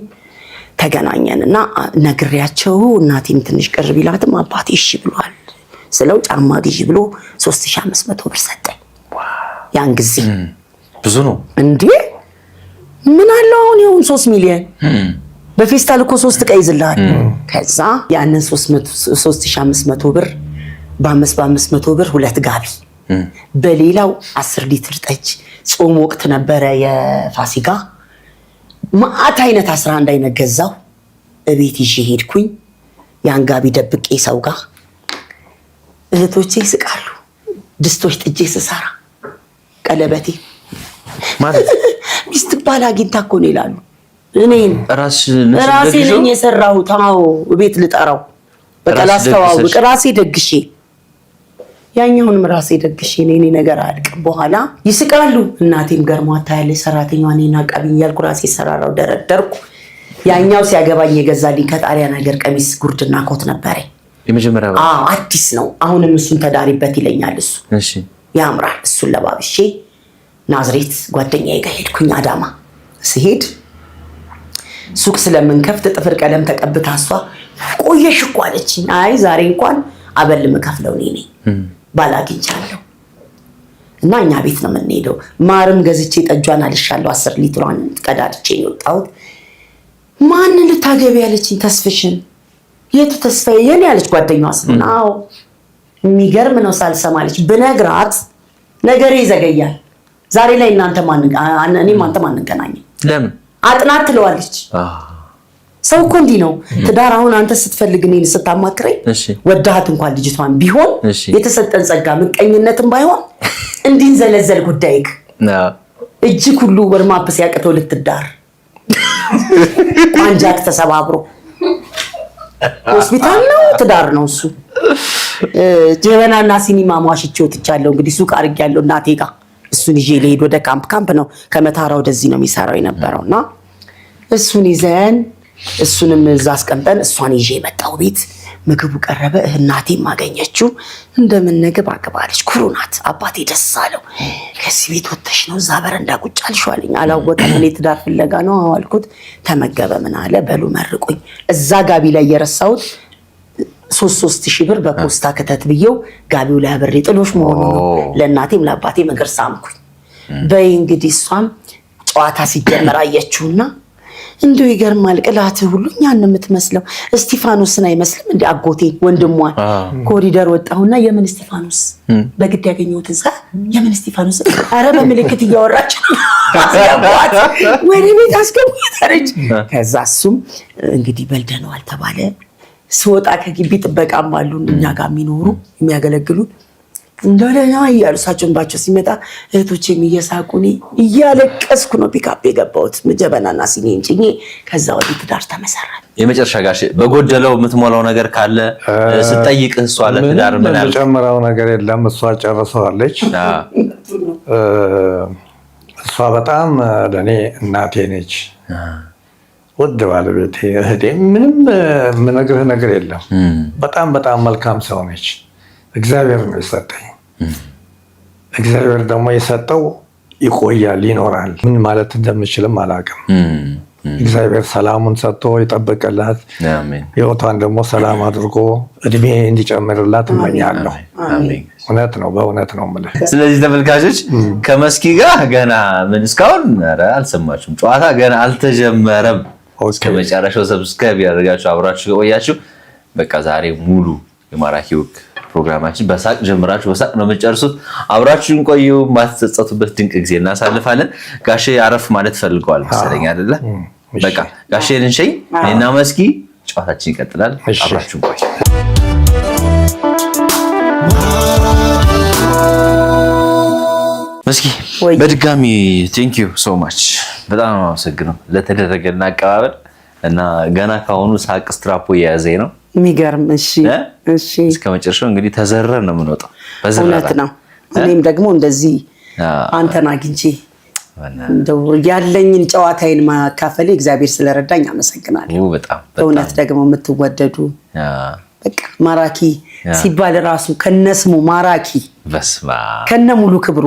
Speaker 1: ተገናኘንና ነግሬያቸው እናቴም ትንሽ ቅር ቢላትም አባቴ እሺ ብሏል ስለው ጫማ ግዢ ብሎ 3500 ብር ሰጠኝ። ያን ጊዜ
Speaker 3: ብዙ ነው
Speaker 1: እንዴ? ምን አለው አሁን ይሁን 3 ሚሊዮን በፌስታል እኮ 3 ዕቃ ይዝልሃል። ከዛ ያንን 3500 ብር በ500 ብር 2 ጋቢ በሌላው 10 ሊትር ጠጅ። ጾም ወቅት ነበረ የፋሲካ። ማአት አይነት 11 አይነት ገዛው። እቤት ይዤ ሄድኩኝ። ያን ጋቢ ደብቄ ሰው ጋር እህቶቼ ይስቃሉ። ድስቶች ጥጄ ስሰራ ቀለበቴ ማለት ሚስት ባል አግኝታ እኮ ነው ይላሉ። እኔን ራሴ ነኝ የሰራሁት። አዎ ቤት ልጠራው በቃ ላስተዋውቅ ራሴ ደግሼ ያኛውንም ራሴ ደግሼ እኔ ነገር አልቅም። በኋላ ይስቃሉ። እናቴም ገርሟት ታያለች። ሰራተኛዋ እኔን አቃቢኝ እያልኩ ራሴ ሰራራው ደረደርኩ። ያኛው ሲያገባኝ የገዛልኝ ከጣሊያን ሀገር ቀሚስ ጉርድና ኮት ነበረ
Speaker 3: የመጀመሪያው።
Speaker 1: አዲስ ነው። አሁንም እሱን ተዳሪበት ይለኛል። እሱ
Speaker 3: እሺ
Speaker 1: ያምራል። እሱን ለባብሼ ናዝሬት ጓደኛዬ ጋር ሄድኩኝ። አዳማ ሲሄድ ሱቅ ስለምንከፍት ጥፍር ቀለም ተቀብታ እሷ ቆየሽ እኮ አለችኝ። አይ ዛሬ እንኳን አበል የምከፍለው እኔ ነኝ ባላግኝቻለሁ እና እኛ ቤት ነው የምንሄደው። ማርም ገዝቼ ጠጇን አልሻለሁ 10 ሊትሯን ቀዳድቼ ነው የወጣሁት። ማን ልታገቢ ያለችኝ? ተስፍሽን። የቱ ተስፋዬ? የኔ ያለች ጓደኛዋ ስለሆነ አዎ የሚገርም ነው ሳልሰማለች። ብነግራት ነገሬ ይዘገያል። ዛሬ ላይ እኔም አንተም አንገናኝም።
Speaker 3: ለምን
Speaker 1: አጥናት ትለዋለች። ሰው እኮ እንዲህ ነው። ትዳር አሁን አንተ ስትፈልግ እኔን ስታማክረኝ ወዳሃት እንኳን ልጅቷን ቢሆን የተሰጠን ጸጋ ምቀኝነትም ባይሆን እንዲንዘለዘል ጉዳይክ እጅግ ሁሉ ወርማፕ ሲያቅተው ልትዳር ቋንጃክ ተሰባብሮ ሆስፒታል ነው ትዳር ነው እሱ። ጀበናና ሲኒማ ማዋሽቼ ወጥቻለሁ። እንግዲህ ሱቅ አድርጌያለሁ እናቴ ጋር። እሱን ይዤ ልሄድ ወደ ካምፕ ነው ከመታራ ወደዚህ ነው የሚሰራው የነበረውና እሱን ይዘን እሱንም እዛ አስቀምጠን እሷን ይዤ መጣሁ ቤት። ምግቡ ቀረበ። እናቴም አገኘችው። እንደምን ምግብ አቅባለች። ኩሩ ናት። አባቴ ደስ አለው። ከዚህ ቤት ወጥተሽ ነው እዛ በረንዳ ቁጭ አልሽ አለኝ። አላወቀም። እኔ ትዳር ፍለጋ ነው አልኩት። ተመገበ። ምን አለ በሉ መርቁኝ። እዛ ጋቢ ላይ የረሳሁት 3,000 ብር በፖስታ ከተት ብዬው ጋቢው ላይ አብሬ ጥሎሽ መሆኑ ነው። ለእናቴም ለአባቴም እግር ሳምኩኝ። በይ እንግዲህ እሷም ጨዋታ ሲጀመር አየችውና እንደው ይገርማል። ቅላት ሁሉ እኛን ነው የምትመስለው። እስጢፋኖስን አይመስልም እንዴ? አጎቴን ወንድሟን ኮሪደር ወጣሁና የምን እስጢፋኖስ በግድ ያገኘሁት እዛ የምን እስጢፋኖስ? አረ በምልክት እያወራች አስገባት ወደ ቤት አስገባች። ከዛ እሱም እንግዲህ በልደነዋል ተባለ። ስወጣ ከግቢ ጥበቃም አሉ እኛ ጋር የሚኖሩ የሚያገለግሉ እንደለና እያልሳቸውን ባቸው ሲመጣ እህቶቼም እየሳቁ እኔ እያለቀስኩ ነው ፒካፕ የገባሁት ጀበናና ሲኒን ጭኜ። ከዛ ወዲህ ትዳር ተመሰረተ።
Speaker 3: የመጨረሻ ጋሽ በጎደለው የምትሞላው ነገር ካለ ስትጠይቅህ እሷ ለትዳር ምን አለ?
Speaker 4: ጨምራው ነገር የለም። እሷ ጨርሰዋለች። እሷ በጣም ለእኔ እናቴ ነች። ውድ ባለቤቴ፣ እህቴ፣ ምንም የምነግርህ ነገር የለም። በጣም በጣም መልካም ሰው ነች። እግዚአብሔር ነው የሰጠኝ። እግዚአብሔር ደግሞ የሰጠው ይቆያል፣ ይኖራል። ምን ማለት እንደምችልም አላውቅም። እግዚአብሔር ሰላሙን ሰጥቶ ይጠብቅላት፣ ህይወቷን ደግሞ ሰላም አድርጎ እድሜ እንዲጨምርላት እመኛለሁ። እውነት ነው፣ በእውነት ነው የምልህ።
Speaker 3: ስለዚህ ተመልካቾች ከመስኪ ጋር ገና ምን እስካሁን አልሰማችሁም። ጨዋታ ገና አልተጀመረም። እስከ መጨረሻው ሰብስክራይብ ያደርጋችሁ አብራችሁ ቆያችሁ። በቃ ዛሬ ሙሉ የማራኪ ወግ ፕሮግራማችን በሳቅ ጀምራችሁ በሳቅ ነው የምትጨርሱት። አብራችሁን ቆዩ። ማትጸጸቱበት ድንቅ ጊዜ እናሳልፋለን። ጋሼ አረፍ ማለት ፈልገዋል መሰለኝ አይደለ? በቃ ጋሼን እንሸኝ እና መስኪ ጨዋታችን ይቀጥላል። አብራችሁን ቆዩ። መስኪ በድጋሚ ቴንክ ዩ ሶ ማች በጣም አመሰግናለሁ ለተደረገና አቀባበል እና ገና ካሁኑ ሳቅ ስትራፖ እየያዘኝ ነው።
Speaker 1: የሚገርም እሺ፣ እሺ።
Speaker 3: እስከ መጨረሻው እንግዲህ ተዘረር ነው የምንወጣው።
Speaker 1: እውነት ነው። እኔም ደግሞ እንደዚህ አንተን አግኝቼ እንደው ያለኝን ጨዋታዬን ማካፈል እግዚአብሔር ስለረዳኝ አመሰግናለሁ።
Speaker 3: በጣም
Speaker 1: እውነት ደግሞ የምትወደዱ በቃ ማራኪ ሲባል ራሱ ከነስሙ ማራኪ
Speaker 3: በስማ
Speaker 1: ከነ ሙሉ ክብሩ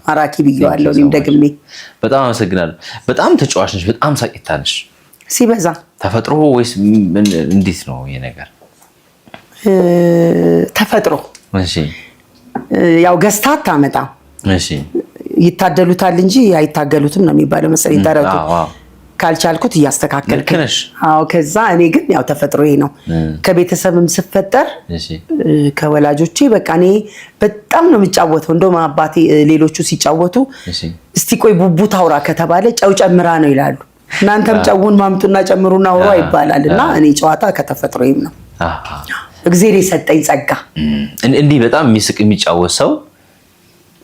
Speaker 1: ማራኪ ብየዋለሁ። እኔም ደግሜ
Speaker 3: በጣም አመሰግናለሁ። በጣም ተጫዋች ነሽ፣ በጣም ሳቂታ ነሽ።
Speaker 1: ሲበዛ
Speaker 3: ተፈጥሮ ወይስ እንዴት ነው ይሄ ነገር?
Speaker 1: ተፈጥሮ።
Speaker 3: እሺ።
Speaker 1: ያው ገዝታ አታመጣም።
Speaker 3: እሺ።
Speaker 1: ይታደሉታል እንጂ አይታገሉትም ነው የሚባለው መሰለኝ ተረቱ። ካልቻልኩት እያስተካከልክ ነሽ። አዎ። ከዛ እኔ ግን ያው ተፈጥሮዬ ነው። ከቤተሰብም ስፈጠር ከወላጆቼ በቃ እኔ በጣም ነው የምጫወተው። እንደውም አባቴ ሌሎቹ ሲጫወቱ እስቲ ቆይ ቡቡ ታውራ ከተባለ ጨው ጨምራ ነው ይላሉ። እናንተም ጨውን ማምጡና ጨምሩና አውራ ይባላል። እና እኔ ጨዋታ ከተፈጥሮዬም ነው። እግዚአብሔር የሰጠኝ ጸጋ።
Speaker 3: እንዲህ በጣም የሚስቅ የሚጫወት ሰው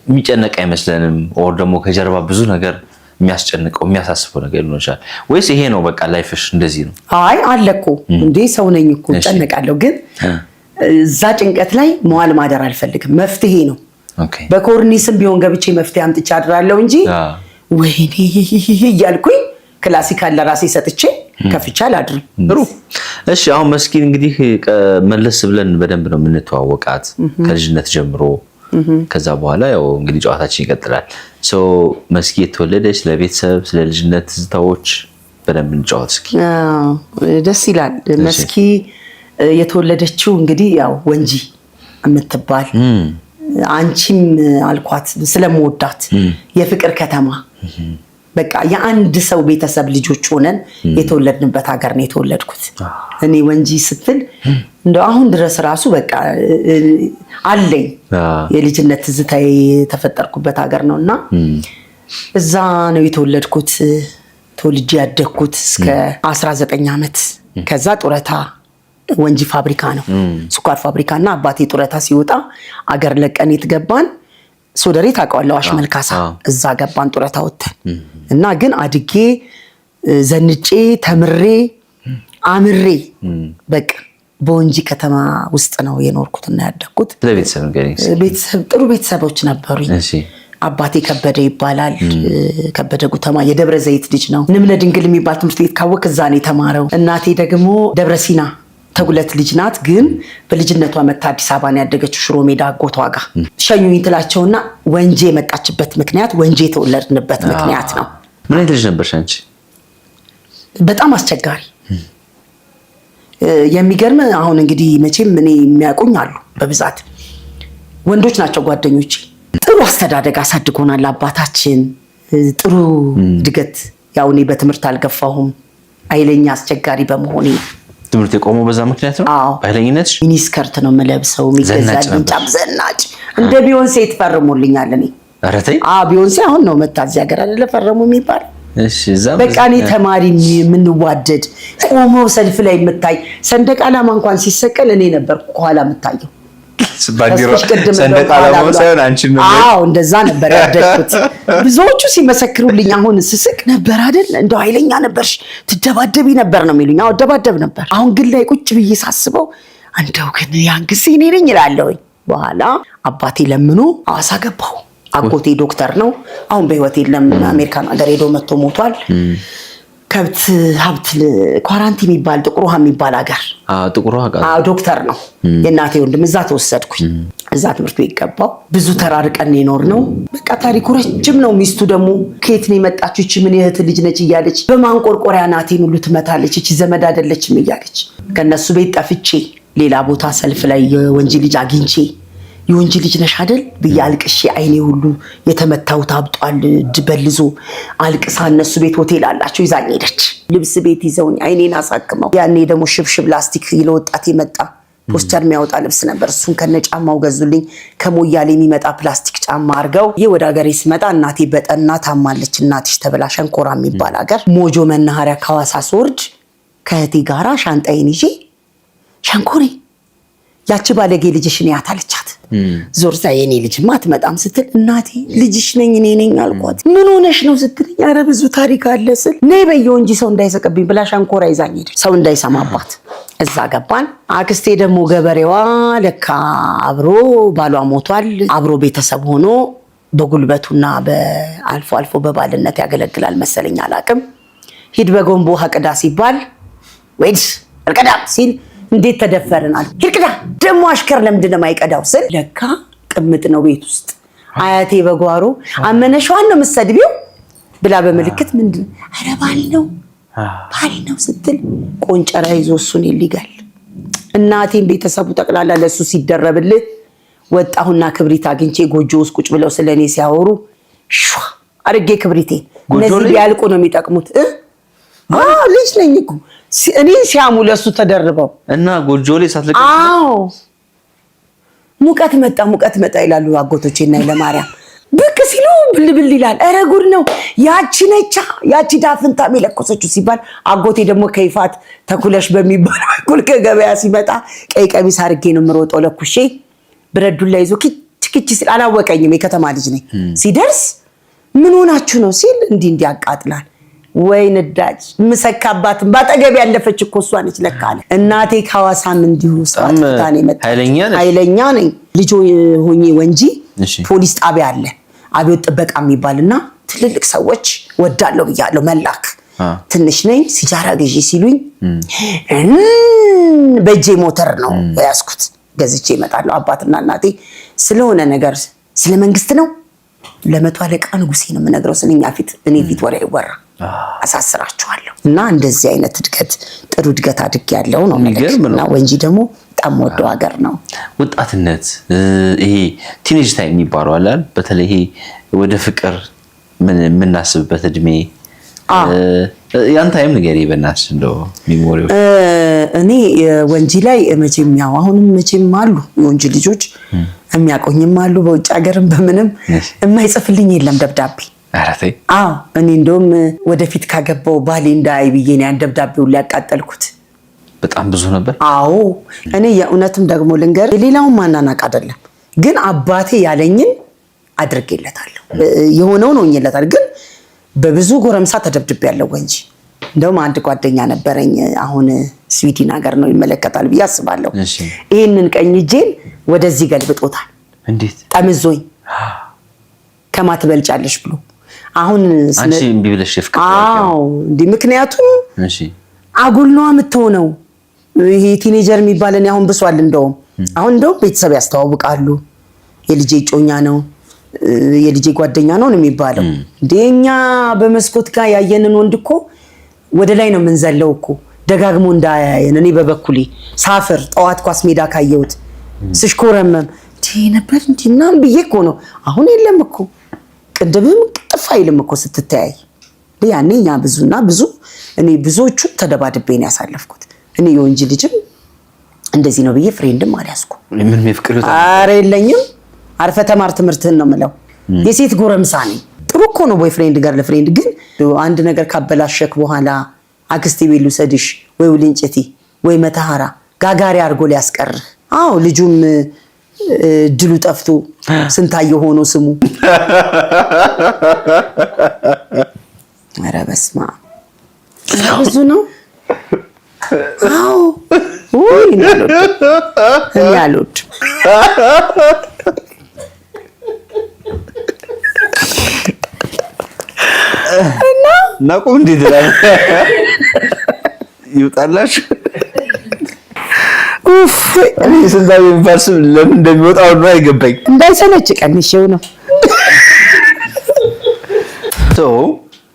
Speaker 3: የሚጨነቅ አይመስለንም። ኦር ደግሞ ከጀርባ ብዙ ነገር የሚያስጨንቀው የሚያሳስበው ነገር ሊኖር ይችላል። ወይስ ይሄ ነው በቃ ላይፍሽ እንደዚህ ነው?
Speaker 1: አይ አለ እኮ እንዴ ሰው ነኝ እኮ ጨነቃለሁ። ግን እዛ ጭንቀት ላይ መዋል ማደር አልፈልግም። መፍትሄ ነው። በኮርኒስም ቢሆን ገብቼ መፍትሄ አምጥቼ አድራለሁ እንጂ ወይኔ እያልኩኝ ክላሲካል ለራሴ ሰጥቼ ከፍቻ አላድርም።
Speaker 3: እሺ። አሁን መስኪን እንግዲህ መለስ ብለን በደንብ ነው የምንተዋወቃት ከልጅነት ጀምሮ። ከዛ በኋላ ያው እንግዲህ ጨዋታችን ይቀጥላል። መስኪ የተወለደች ለቤተሰብ ስለ ልጅነት ትዝታዎች በደንብ እንጫወት እስኪ።
Speaker 1: ደስ ይላል። መስኪ የተወለደችው እንግዲህ ያው ወንጂ የምትባል አንቺም አልኳት ስለምወዳት የፍቅር ከተማ በቃ የአንድ ሰው ቤተሰብ ልጆች ሆነን የተወለድንበት ሀገር ነው የተወለድኩት። እኔ ወንጂ ስትል እንደው አሁን ድረስ ራሱ በቃ አለኝ የልጅነት ትዝታዬ የተፈጠርኩበት ሀገር ነውና እዛ ነው የተወለድኩት። ተወልጄ ያደግኩት እስከ 19 ዓመት። ከዛ ጡረታ ወንጂ ፋብሪካ ነው ስኳር ፋብሪካና አባቴ ጡረታ ሲወጣ አገር ለቀን የተገባን ሶደሬ ታውቀዋለህ? አዋሽ መልካሳ እዛ ገባን ጡረታ ወጥተን እና ግን አድጌ ዘንጬ ተምሬ አምሬ በቃ በወንጂ ከተማ ውስጥ ነው የኖርኩትና ያደግኩት። ቤተሰብ ጥሩ ቤተሰቦች ነበሩኝ። አባቴ ከበደ ይባላል። ከበደ ጉተማ የደብረ ዘይት ልጅ ነው። ንምነ ድንግል የሚባል ትምህርት ቤት ካወቅ እዛ ነው የተማረው። እናቴ ደግሞ ደብረ ሲና ተጉለት ልጅ ናት። ግን በልጅነቷ መታ አዲስ አበባ ነው ያደገችው ሽሮ ሜዳ አጎቷ ጋር። ሸኙኝ ትላቸውና ወንጂ የመጣችበት ምክንያት ወንጂ የተወለድንበት ምክንያት ነው።
Speaker 3: ምን አይነት ልጅ ነበርሽ አንቺ?
Speaker 1: በጣም አስቸጋሪ የሚገርም። አሁን እንግዲህ መቼም እኔ የሚያውቁኝ አሉ በብዛት ወንዶች ናቸው ጓደኞቼ። ጥሩ አስተዳደግ አሳድጎናል አባታችን። ጥሩ ድገት። ያው እኔ በትምህርት አልገፋሁም ኃይለኛ አስቸጋሪ በመሆኔ
Speaker 3: ትምህርት የቆመው በዛ ምክንያት ነው። በኃይለኝነት
Speaker 1: ሚኒስከርት ነው የምለብሰው። የሚገዛልኝ ጫም ዘናጭ እንደ ቢዮንሴ ትፈርሙልኛል። እኔ
Speaker 3: ኧረ ተይ።
Speaker 1: ቢዮንሴ አሁን ነው መታ እዚህ ሀገር አይደለ ፈረሙ የሚባል። በቃ እኔ ተማሪ የምንዋደድ ቆሞ ሰልፍ ላይ የምታይ ሰንደቅ ዓላማ እንኳን ሲሰቀል እኔ ነበር ከኋላ የምታየው።
Speaker 3: ባንዲራ ሰንደቅ ዓላማው ሳይሆን አንቺን ነው።
Speaker 1: አዎ እንደዛ ነበር ያደግኩት። ብዙዎቹ ሲመሰክሩልኝ አሁን ስስቅ ነበር አይደል እንደው ኃይለኛ ነበርሽ ትደባደቢ ነበር ነው የሚሉኝ። አዎ ደባደብ ነበር። አሁን ግን ላይ ቁጭ ብዬ ሳስበው እንደው ግን ያን ጊዜ እኔ ነኝ እላለሁኝ። በኋላ አባቴ ለምኖ ሐዋሳ ገባሁ። አጎቴ ዶክተር ነው። አሁን በህይወት የለም። አሜሪካን ሀገር ሄዶ መጥቶ ሞቷል። ከብት ሀብት ኳራንቲን የሚባል ጥቁር ውሃ የሚባል ሀገር
Speaker 3: ጥቁር ውሃ
Speaker 1: ዶክተር ነው። የእናቴ ወንድም እዛ ተወሰድኩኝ። እዛ ትምህርት ቤት ገባሁ። ብዙ ተራርቀን የኖር ነው። በቃ ታሪኩ ረጅም ነው። ሚስቱ ደግሞ ከየት ነው የመጣችው ይቺ ምን የእህት ልጅ ነች እያለች በማንቆርቆሪያ ናቴን ሁሉ ትመታለች። ይቺ ዘመድ አይደለችም እያለች ከነሱ ቤት ጠፍቼ ሌላ ቦታ ሰልፍ ላይ የወንጂ ልጅ አግኝቼ የወንጂ ልጅ ነሽ አይደል ብዬ አልቅሼ አይኔ ሁሉ የተመታው ታብጧል በልዞ አልቅሳ እነሱ ቤት ሆቴል አላቸው ይዛኝ ሄደች። ልብስ ቤት ይዘውኝ አይኔን አሳክመው ያኔ ደግሞ ሽብሽብ ላስቲክ ለወጣት የመጣ ፖስተር የሚያወጣ ልብስ ነበር። እሱን ከነጫማው ገዙልኝ። ከሞያሌ የሚመጣ ፕላስቲክ ጫማ አድርገው ወደ ሀገሬ ስመጣ እናቴ በጠና ታማለች። እናትሽ ተብላ ሸንኮራ የሚባል ሀገር ሞጆ መናኸሪያ ከሐዋሳ ስወርድ ከእህቴ ጋራ ሻንጣዬን ይዤ ሸንኮሬ ያቺ ባለጌ ልጅሽን ያት አለቻት። ዞርዛ የኔ ልጅማ አትመጣም ስትል እናቴ ልጅሽ ነኝ እኔ ነኝ አልኳት። ምን ሆነሽ ነው ስትልኝ ኧረ ብዙ ታሪክ አለ ስል ነይ በየው እንጂ ሰው እንዳይሰቅብኝ ብላ ሸንኮራ ይዛኝ ሄደች። ሰው እንዳይሰማባት እዛ ገባን። አክስቴ ደግሞ ገበሬዋ ለካ አብሮ ባሏ ሞቷል። አብሮ ቤተሰብ ሆኖ በጉልበቱና በአልፎ አልፎ በባልነት ያገለግላል መሰለኝ አላቅም። ሂድ በጎንቦ ቅዳ ሲባል ወይስ አልቀዳም ሲል እንዴት ተደፈረናል። ሂድቅዳ ደግሞ አሽከር ለምንድን ነው የማይቀዳው ስል ለካ ቅምጥ ነው ቤት ውስጥ አያቴ በጓሮ አመነሽዋን ነው የምትሰድቢው ብላ በምልክት ምንድን ኧረ ባል ነው ስትል ቆንጨራ ይዞ እሱን ይልጋል። እናቴን ቤተሰቡ ጠቅላላ ለሱ ሲደረብልህ ወጣሁና ክብሪት አግኝቼ ጎጆ ውስጥ ቁጭ ብለው ስለኔ ሲያወሩ ሹ አርጌ ክብሪቴ እነዚህ ቢያልቁ ነው የሚጠቅሙት። ልጅ ነኝ እኮ እኔ ሲያሙ ለሱ ተደርበው እና
Speaker 3: ጎጆ ላይ ሳትለቀቅ
Speaker 1: ሙቀት መጣ ይላሉ አጎቶቼና ለማርያም ብቅ ሲሉ ብልብል ይላል። ኧረ ጉድ ነው ያቺ ዳፍንታ የሚለኮሰችው ሲባል አጎቴ ደግሞ ከይፋት ተኩለሽ በሚባል በኩል ከገበያ ሲመጣ ቀይ ቀሚስ አድርጌ ነው የምሮጠው ለኩሼ ብረዱን ላይ ይዞ ኪች ሲል አላወቀኝም። የከተማ ልጅ ነኝ። ሲደርስ ምን ሆናችሁ ነው ሲል እንዲህ ያቃጥላል ወይ ነዳጅ ምሰካባትን ባጠገብ ያለፈች እኮ እሷ ነች ለካ አለ። እናቴ ከሐዋሳም እንዲሁ ሳጥታኔ መጣ። ኃይለኛ ነኝ። ልጅ ሆኜ ወንጂ ፖሊስ ጣቢያ አለ አብዮት ጥበቃ የሚባልና ትልልቅ ሰዎች ወዳለው ብያለሁ መላክ ትንሽ ነኝ። ሲጃራ ገዢ ሲሉኝ በእጄ ሞተር ነው ያስኩት ገዝቼ እመጣለሁ። አባትና እናቴ ስለሆነ ነገር ስለ መንግስት ነው ለመቶ አለቃ ንጉሴ ነው የምነግረው። ስለኛ እኔ ፊት ወሬ ይወራ አሳስራችኋለሁ። እና እንደዚህ አይነት ጥሩ እድገት አድጌያለሁ ነው እና ወንጂ ደግሞ በጣም ወደው ሀገር ነው።
Speaker 3: ወጣትነት ይሄ ቲኔጅ ታይም የሚባለው አለ በተለይ ይሄ ወደ ፍቅር የምናስብበት እድሜ ያን ታይም ንገሪ በእናትሽ እንደው ሚሞሪዎች።
Speaker 1: እኔ ወንጂ ላይ መቼም ያው አሁንም መቼም አሉ የወንጂ ልጆች የሚያቆኝም አሉ በውጭ ሀገርም በምንም የማይጽፍልኝ የለም ደብዳቤ። እኔ እንደውም ወደፊት ካገባው ባሌ እንዳይ ብዬ ነው ያን ደብዳቤውን ሊያቃጠልኩት።
Speaker 3: በጣም ብዙ ነበር።
Speaker 1: አዎ እኔ የእውነትም ደግሞ ልንገር የሌላውን ማናናቅ አይደለም ግን አባቴ ያለኝን አድርጌለታለሁ። የሆነው ነው እኝለታል። ግን በብዙ ጎረምሳ ተደብድቤያለሁ ወንጂ። እንደውም አንድ ጓደኛ ነበረኝ አሁን ስዊድን ሀገር ነው ይመለከታል ብዬ አስባለሁ። ይሄንን ቀኝ እጄን ወደዚህ ገልብጦታል።
Speaker 3: እንዴት
Speaker 1: ጠምዞኝ ከማትበልጫለሽ ብሎ አሁን
Speaker 3: አንቺ እምቢ ብለሽ ፍቅር
Speaker 1: እንዴ ምክንያቱም አጉል ነው የምትሆነው። ይሄ ቲኔጀር የሚባለን አሁን ብሷል። እንደውም ቤተሰብ ያስተዋውቃሉ። የልጄ ጮኛ ነው የልጄ ጓደኛ ነው የሚባለው። እንደኛ በመስኮት ጋር ያየንን ወንድ እኮ ወደ ላይ ነው የምንዘለው እኮ ደጋግሞ እንዳያየን። እኔ በበኩሌ ሳፍር ጠዋት ኳስ ሜዳ ካየሁት ስሽኮረመም ነበር እንትና ብዬ እኮ ነው። አሁን የለም እኮ ቅድምም ጥፋ አይልም እኮ ስትተያይ። ያኔ ኛ ብዙ እኔ ብዙዎቹ ተደባድቤ ነው ያሳለፍኩት። እኔ የወንጂ ልጅም እንደዚህ ነው ብዬ ፍሬንድም አልያዝኩ።
Speaker 3: ምን የፍቅር
Speaker 1: ኧረ የለኝም። አርፈ ተማር ትምህርትህን ነው የምለው። የሴት ጎረምሳ ነኝ። ጥሩ እኮ ነው ቦይ ፍሬንድ ጋር ለፍሬንድ ግን አንድ ነገር ካበላሸክ በኋላ አክስቴ ቤት ልውሰድሽ ወይ ውልንጭቲ ወይ መተሃራ ጋጋሪ አድርጎ ሊያስቀርህ። ልጁም ድሉ ጠፍቶ ስንታየው ሆኖ ስሙ ኧረ በስመ አብ ብዙ ነው። አዎ ወይ እኔ አልወድም እና
Speaker 3: ናቁ እንዴት ላይ ይውጣላሽ
Speaker 1: ኡፍ
Speaker 3: እኔ ስንታየው የሚባል ስም ለምን እንደሚወጣው ነው አይገባኝ።
Speaker 1: እንዳይሰለች ቀንሼው ነው።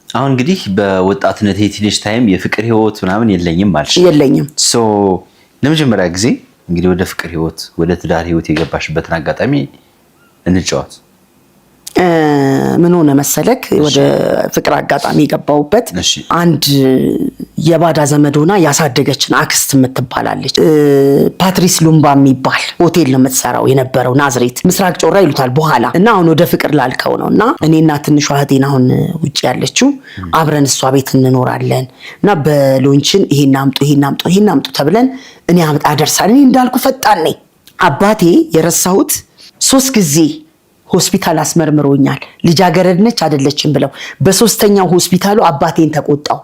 Speaker 3: አሁን እንግዲህ በወጣትነት የቲኔጅ ታይም የፍቅር ህይወት ምናምን የለኝም ማለት ነው።
Speaker 1: የለኝም።
Speaker 3: ለመጀመሪያ ጊዜ እንግዲህ ወደ ፍቅር ህይወት ወደ ትዳር ህይወት የገባሽበትን አጋጣሚ እንጫወት።
Speaker 1: ምን ሆነ መሰለክ ወደ ፍቅር አጋጣሚ የገባውበት አንድ የባዳ ዘመድ ሆና ያሳደገችን አክስት የምትባላለች ፓትሪስ ሉምባ የሚባል ሆቴል ነው የምትሰራው የነበረው ናዝሬት ምስራቅ ጮራ ይሉታል በኋላ እና አሁን ወደ ፍቅር ላልከው ነው እና እኔና ትንሿ እህቴን አሁን ውጪ ያለችው አብረን እሷ ቤት እንኖራለን እና በሎንችን ይሄን አምጡ ተብለን እኔ አደርሳለሁ። እኔ እንዳልኩ ፈጣን ነኝ። አባቴ የረሳሁት 3 ጊዜ ሆስፒታል አስመርምሮኛል። ልጃገረድ ነች አይደለችም ብለው በሶስተኛው ሆስፒታሉ አባቴን ተቆጣው።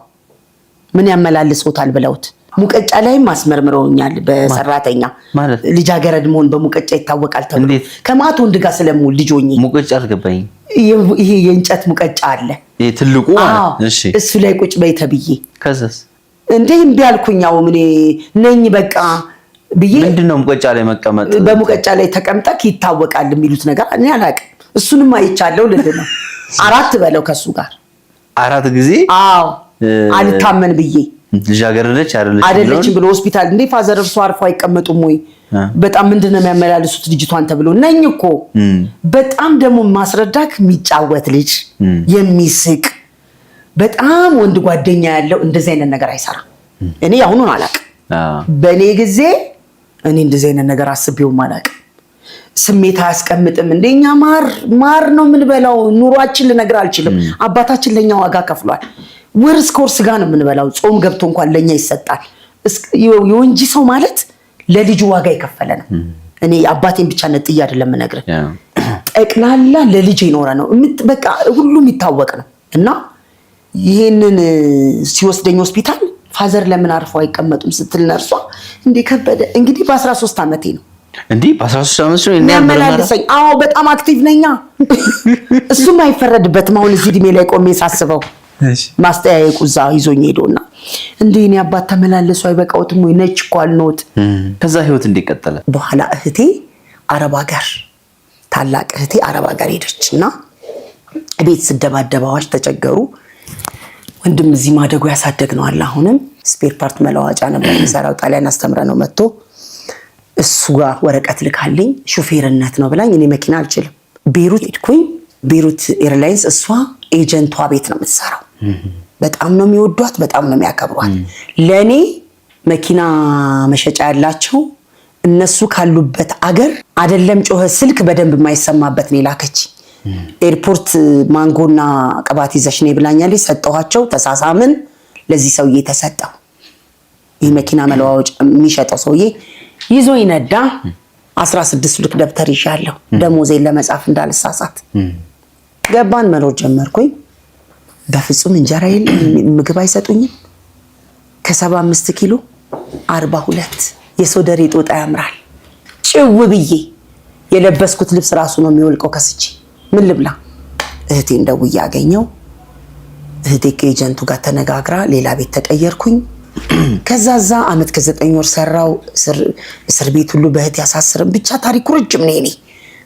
Speaker 1: ምን ያመላልሶታል ብለውት ሙቀጫ ላይም አስመርምሮኛል። በሰራተኛ ልጃገረድ መሆን በሙቀጫ ይታወቃል ተብሎ ከማት ወንድ ጋር ስለምውል ልጆኝ
Speaker 3: ሙቀጫ አልገባኝ።
Speaker 1: ይሄ የእንጨት ሙቀጫ አለ
Speaker 3: ይሄ ትልቁ
Speaker 1: እሺ እሱ ላይ ቁጭ በይ ተብዬ
Speaker 3: ከዛስ
Speaker 1: እንዴ እምቢ አልኩኛው ምን ነኝ በቃ ብዬ
Speaker 3: ምንድነው ሙቀጫ ላይ መቀመጥ
Speaker 1: በሙቀጫ ላይ ተቀምጠክ ይታወቃል የሚሉት ነገር እኔ አላውቅም። እሱንም አይቻለው ልልህ ነው 4 በለው ከሱ ጋር
Speaker 3: 4 ጊዜ
Speaker 1: አዎ አልታመን ብዬ
Speaker 3: ልጃገረድ ነች
Speaker 1: አይደለችም ብሎ ሆስፒታል እንዴ ፋዘር እርሱ አርፎ አይቀመጡም ወይ በጣም ምንድነው የሚያመላልሱት ልጅቷን ተብሎ ነኝ እኮ በጣም ደግሞ ማስረዳክ የሚጫወት ልጅ የሚስቅ በጣም ወንድ ጓደኛ ያለው እንደዚህ አይነት ነገር አይሰራም። እኔ አሁኑን አላውቅም። በኔ ጊዜ እኔ እንደዚህ አይነት ነገር አስቤውም አላውቅም። ስሜት አያስቀምጥም። እንደኛ ማር ነው ምን በላው ኑሯችን ልነግር አልችልም። አባታችን ለኛ ዋጋ ከፍሏል። ወርስ ኮርስ ጋር ነው ምን በላው ጾም ገብቶ እንኳን ለኛ ይሰጣል። የወንጂ ሰው ማለት ለልጁ ዋጋ የከፈለ ነው። እኔ አባቴን ብቻ ነጥዬ አይደለም የምነግርህ ጠቅላላ ለልጅ ይኖረ ነው በቃ ሁሉም ይታወቅ ነው። እና ይሄንን ሲወስደኝ ሆስፒታል ፋዘር ለምን አርፈው አይቀመጡም ስትል ነርሷ እንዴ ከበደ እንግዲህ በ13 ዓመቴ ነው
Speaker 3: እንዴ በ13 ዓመት ነው
Speaker 1: የሚያመላልሰኝ። አዎ በጣም አክቲቭ ነኛ። እሱም አይፈረድበትም። አሁን እዚህ እድሜ ላይ ቆሜ ሳስበው ማስተያየቁ እዛ ይዞኝ ሄዶና እንዴ እኔ አባት ተመላለሱ አይበቃውትም ወይ ነጭ እኮ አልኖት።
Speaker 3: ከዛ ህይወት እንዲቀጥል
Speaker 1: በኋላ እህቴ አረብ ሀገር ታላቅ እህቴ አረብ ሀገር ሄደችና ቤት ስደባደባዋች ተቸገሩ። ወንድም እዚህ ማደጉ ያሳደግነው አለ። አሁንም ስፔር ፓርት መለዋጫ ነበር የሚሰራው ጣሊያን አስተምረነው መጥቶ እሱ ጋር ወረቀት ልካልኝ ሹፌርነት ነው ብላኝ እኔ መኪና አልችልም ቤሩት ሄድኩኝ። ቤሩት ኤርላይንስ እሷ ኤጀንቷ ቤት ነው የምትሰራው። በጣም ነው የሚወዷት፣ በጣም ነው የሚያከብሯት። ለኔ መኪና መሸጫ ያላቸው እነሱ ካሉበት አገር አይደለም ጮኸ ስልክ በደንብ የማይሰማበት ነው ላከች። ኤርፖርት ማንጎና ቅባት ይዘሽ ነይ ብላኛለች። ሰጠኋቸው። ተሳሳምን። ለዚህ ሰውዬ ተሰጠው። ይሄ መኪና መለዋወጫ የሚሸጠው ሰውዬ ይዞ ይነዳ 16 ልክ ደብተር ይሻለው ደሞዜን ለመጻፍ እንዳልሳሳት ገባን። መኖር ጀመርኩኝ። በፍጹም እንጀራ የለም ምግብ አይሰጡኝም። ከ75 ኪሎ 42 የሶደሬ ጦጣ ያምራል። ጭው ብዬ የለበስኩት ልብስ ራሱ ነው የሚወልቀው ከስቼ ምን ልብላ። እህቴን ደውዬ አገኘው። እህቴ ከኤጀንቱ ጋር ተነጋግራ ሌላ ቤት ተቀየርኩኝ። ከዛዛ አመት ከ9 ወር ሰራው። እስር ቤት ሁሉ በእህቴ ያሳስርም ብቻ ታሪኩ ረጅም ነው። እኔ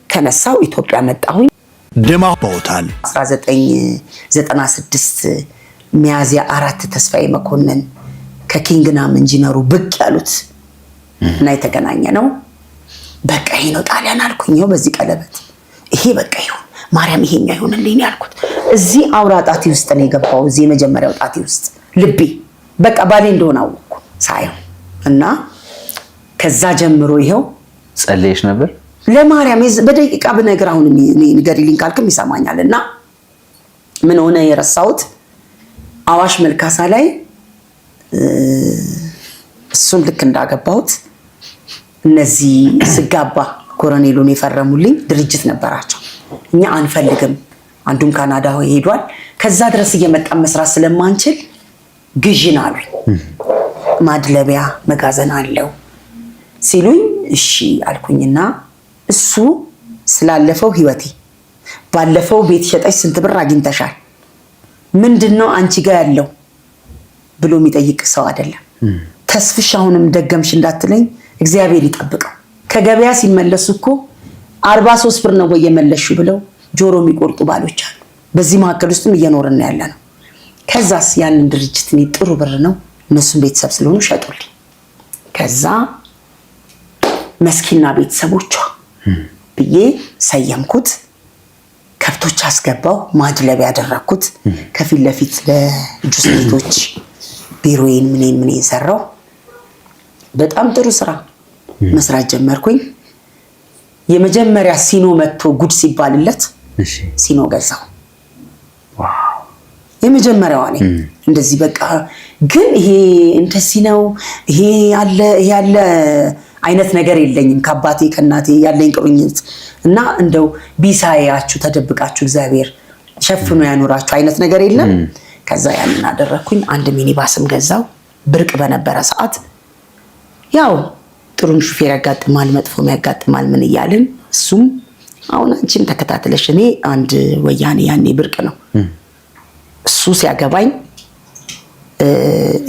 Speaker 1: ከነሳው ኢትዮጵያ መጣሁኝ።
Speaker 5: ደማውታል
Speaker 1: 1996 ሚያዝያ 4 ተስፋዬ መኮንን ከኪንግናም ኢንጂነሩ ብቅ ያሉት እና የተገናኘ ነው። በቃ ይሄ ነው ጣሊያን አልኩኝ። ነው በዚህ ቀለበት ይሄ በቃ ይሁን ማርያም ይሄኛ ይሁንልኝ ያልኩት። እዚህ አውራ ጣቴ ውስጥ ነው የገባው። እዚህ የመጀመሪያው ጣቴ ውስጥ ልቤ በቃ ባሌ እንደሆነ አወቅኩ ሳይሆን እና ከዛ ጀምሮ ይሄው
Speaker 3: ጸልየሽ ነበር
Speaker 1: ለማርያም በደቂቃ በነገር አሁን ንገሪልኝ ካልክም ይሰማኛል። እና ምን ሆነ የረሳሁት አዋሽ መልካሳ ላይ እሱን ልክ እንዳገባሁት እነዚህ ስጋባ ኮሎኔሉን የፈረሙልኝ ድርጅት ነበራቸው። እኛ አንፈልግም፣ አንዱም ካናዳ ሄዷል፣ ከዛ ድረስ እየመጣን መስራት ስለማንችል ግዢን አሉኝ። ማድለቢያ መጋዘን አለው ሲሉኝ እሺ አልኩኝና እሱ ስላለፈው ህይወቴ ባለፈው ቤት ሸጠሽ ስንት ብር አግኝተሻል፣ ምንድነው አንቺ ጋር ያለው ብሎ የሚጠይቅ ሰው አይደለም። ተስፍሽ አሁንም ደገምሽ እንዳትለኝ እግዚአብሔር ይጠብቀው። ከገበያ ሲመለሱ እኮ 43 ብር ነው ወይ የመለሽው ብለው ጆሮ የሚቆርጡ ባሎች አሉ። በዚህ መካከል ውስጥም እየኖርን ያለ ነው። ከዛስ ያንን ድርጅት እኔ ጥሩ ብር ነው እነሱም ቤተሰብ ስለሆኑ ሸጡልኝ። ከዛ መስኪና ቤተሰቦቿ ብዬ ሰየምኩት። ከብቶች አስገባው፣ ማድለብ ያደረኩት ከፊት ለፊት ለጁስ ቤቶች ቢሮዬን ምን ሰራው። በጣም ጥሩ ስራ መስራት ጀመርኩኝ። የመጀመሪያ ሲኖ መጥቶ ጉድ ሲባልለት ሲኖ ገዛው። የመጀመሪያው እኔ እንደዚህ በቃ ግን ይሄ እንደዚህ ነው ይሄ ያለ አይነት ነገር የለኝም። ከአባቴ ከእናቴ ያለኝ ቁርኝት እና እንደው ቢሳያችሁ ተደብቃችሁ እግዚአብሔር ሸፍኖ ያኖራችሁ አይነት ነገር የለም። ከዛ ያንን አደረኩኝ። አንድ ሚኒባስም ገዛው። ብርቅ በነበረ ሰዓት ያው ጥሩም ሹፌር ያጋጥማል፣ መጥፎም ያጋጥማል ምን እያልን እሱም አሁን አንቺም ተከታተለሽ እኔ አንድ ወያኔ ያኔ ብርቅ ነው እሱ ሲያገባኝ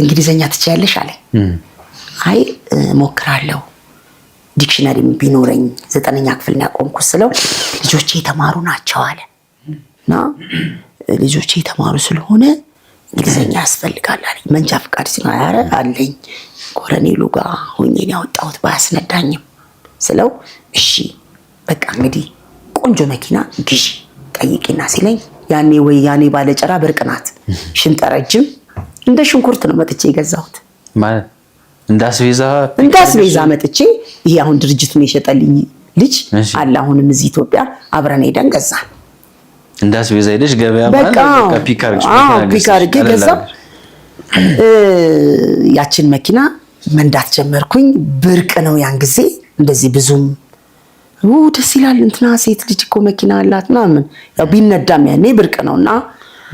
Speaker 1: እንግሊዘኛ ትችያለሽ አለኝ። አይ ሞክራለሁ ዲክሽነሪ ቢኖረኝ 9ኛ ክፍል ነው ያቆምኩት ስለው ልጆቼ የተማሩ ናቸው አለ እና ልጆቼ የተማሩ ስለሆነ እንግሊዘኛ ያስፈልጋል አለኝ። መንጃ ፈቃድ ሲኖር አለኝ ኮሎኔሉ ጋር ሆኜ ነው ያወጣሁት ባያስነዳኝም ስለው እሺ በቃ እንግዲህ ቆንጆ መኪና ግዢ ጠይቂና ሲለኝ ያኔ ወያኔ ባለጨራ ብርቅ ናት። ሽንጠረጅም እንደ ሽንኩርት ነው መጥቼ የገዛሁት
Speaker 3: ማለት
Speaker 1: እንዳስቤዛ መጥቼ ይሄ አሁን ድርጅቱን የሸጠልኝ ልጅ አለ አሁንም እዚህ ኢትዮጵያ አብረን ሄደን ገዛን።
Speaker 3: እንዳስቤዛ ሄደሽ ገበያ ማለት
Speaker 1: ፒካር ገዛው። ያችን መኪና መንዳት ጀመርኩኝ። ብርቅ ነው ያን ጊዜ እንደዚህ ብዙም ደስ ይላል እንትና ሴት ልጅ እኮ መኪና አላት ምናምን ያው ቢነዳም ያኔ ብርቅ ነውና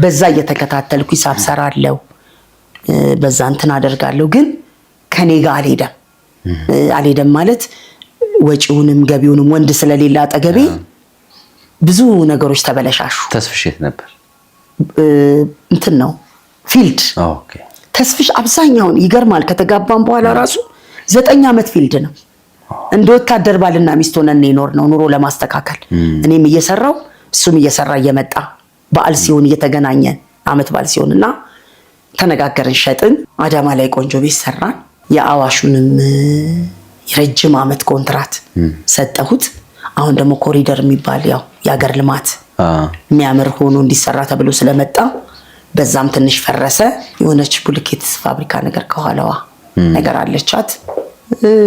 Speaker 1: በዛ እየተከታተልኩ ሂሳብ ሰራለሁ፣ በዛ እንትን አደርጋለሁ። ግን ከኔ ጋር አልሄደም ማለት ወጪውንም ገቢውንም ወንድ ስለሌለ አጠገቤ ብዙ ነገሮች ተበለሻሹ።
Speaker 3: ተስፍሽ የት ነበር?
Speaker 1: እንትን ነው ፊልድ።
Speaker 3: ኦኬ
Speaker 1: ተስፍሽ አብዛኛውን ይገርማል ከተጋባን በኋላ ራሱ 9 ዓመት ፊልድ ነው። እንደ ወታደር ባልና ሚስት ሆነን የኖር ነው ኑሮ ለማስተካከል እኔም እየሰራው እሱም እየሰራ እየመጣ በዓል ሲሆን እየተገናኘን አመት በዓል ሲሆንና ተነጋገርን፣ ሸጥን። አዳማ ላይ ቆንጆ ቤት ሰራን። የአዋሹንም የረጅም ዓመት ኮንትራት ሰጠሁት። አሁን ደግሞ ኮሪደር የሚባል ያው የሀገር ልማት የሚያምር ሆኖ እንዲሰራ ተብሎ ስለመጣ በዛም ትንሽ ፈረሰ። የሆነች ቡልኬት ፋብሪካ ነገር ከኋላዋ ነገር አለቻት።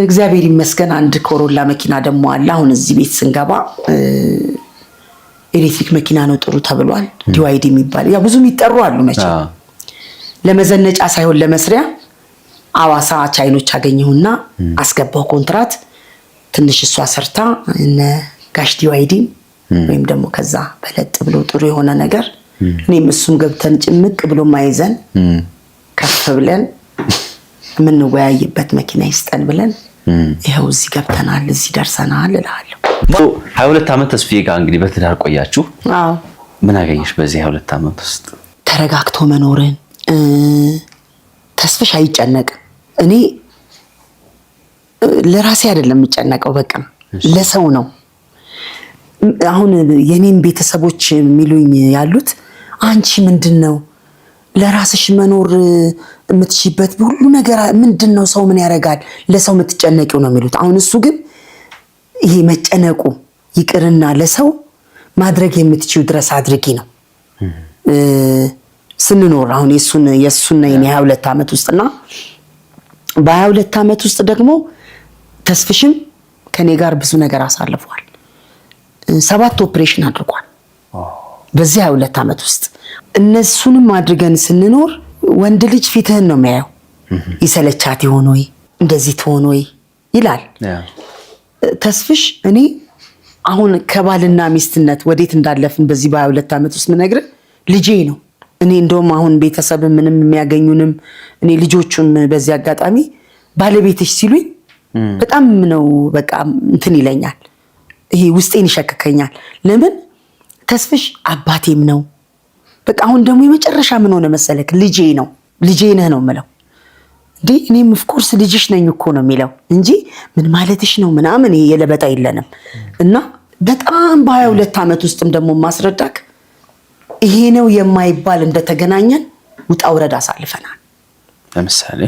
Speaker 1: እግዚአብሔር ይመስገን አንድ ኮሮላ መኪና ደግሞ አለ። አሁን እዚህ ቤት ስንገባ ኤሌክትሪክ መኪና ነው ጥሩ ተብሏል። ዲዋይዲ የሚባል ያው ብዙ የሚጠሩ አሉ መቼም ለመዘነጫ ሳይሆን ለመስሪያ። አዋሳ ቻይኖች አገኘሁና አስገባው ኮንትራት። ትንሽ እሷ ሰርታ እነ ጋሽ ዲዋይዲ ወይም ደግሞ ከዛ በለጥ ብሎ ጥሩ የሆነ ነገር እኔም እሱም ገብተን ጭምቅ ብሎ ማይዘን ከፍ ብለን የምንወያይበት መኪና ይስጠን ብለን ይኸው እዚህ ገብተናል፣ እዚህ ደርሰናል እላለሁ።
Speaker 3: 22 ዓመት ተስፍዬ ጋር እንግዲህ በትዳር ቆያችሁ።
Speaker 1: አዎ
Speaker 3: ምን አገኘሽ በዚህ 22 ዓመት ውስጥ?
Speaker 1: ተረጋግቶ መኖርን። ተስፍሽ አይጨነቅም። እኔ ለራሴ አይደለም የምጨነቀው፣ በቃ ለሰው ነው። አሁን የኔን ቤተሰቦች የሚሉኝ ያሉት አንቺ ምንድነው ለራስሽ መኖር የምትሽበት ሁሉ ነገር ምንድነው? ሰው ምን ያደርጋል ለሰው የምትጨነቂው ነው የሚሉት። አሁን እሱ ግን ይሄ መጨነቁ ይቅርና ለሰው ማድረግ የምትችው ድረስ አድርጊ ነው ስንኖር። አሁን የሱና የኔ 22 ዓመት ውስጥና በ22 ዓመት ውስጥ ደግሞ ተስፍሽም ከኔ ጋር ብዙ ነገር አሳልፏል። 7 ኦፕሬሽን አድርጓል በዚህ 22 ዓመት ውስጥ። እነሱንም አድርገን ስንኖር ወንድ ልጅ ፊትህን ነው የሚያየው። ይሰለቻት ይሆን ወይ እንደዚህ ትሆን ወይ ይላል። ተስፍሽ እኔ አሁን ከባልና ሚስትነት ወዴት እንዳለፍን በዚህ በ22 ዓመት ውስጥ ምነግርህ ልጄ ነው። እኔ እንደውም አሁን ቤተሰብ ምንም የሚያገኙንም እኔ ልጆቹም በዚህ አጋጣሚ ባለቤትሽ ሲሉኝ በጣም ነው በቃ እንትን ይለኛል። ይሄ ውስጤን ይሸከከኛል። ለምን ተስፍሽ አባቴም ነው። በቃ አሁን ደግሞ የመጨረሻ ምን ሆነ መሰለክ ልጄ ነው። ልጄ ነህ ነው የምለው። እንዴ እኔም ኦፍኮርስ ልጅሽ ነኝ እኮ ነው የሚለው እንጂ ምን ማለትሽ ነው ምናምን ይሄ የለበጣ የለንም። እና በጣም በ22 ዓመት ውስጥም ደግሞ ማስረዳክ ይሄ ነው የማይባል እንደተገናኘን ውጣ ውረድ አሳልፈናል።
Speaker 3: ለምሳሌ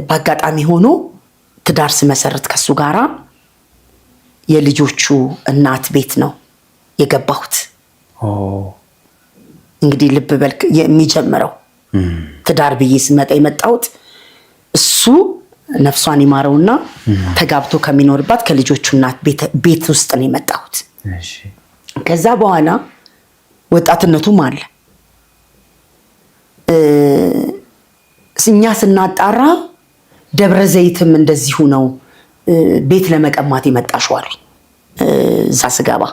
Speaker 1: በአጋጣሚ ሆኖ ትዳር ስመሰርት ከሱ ጋራ የልጆቹ እናት ቤት ነው የገባሁት። እንግዲህ ልብ በልክ የሚጀምረው ትዳር ብዬ ስመጣ የመጣሁት እሱ ነፍሷን ይማረውና ተጋብቶ ከሚኖርባት ከልጆቹ እናት ቤት ውስጥ ነው የመጣሁት። ከዛ በኋላ ወጣትነቱም አለ። እኛ ስናጣራ ደብረ ዘይትም እንደዚሁ ነው ቤት ለመቀማት የመጣሽው አሉኝ። እዛ ስገባ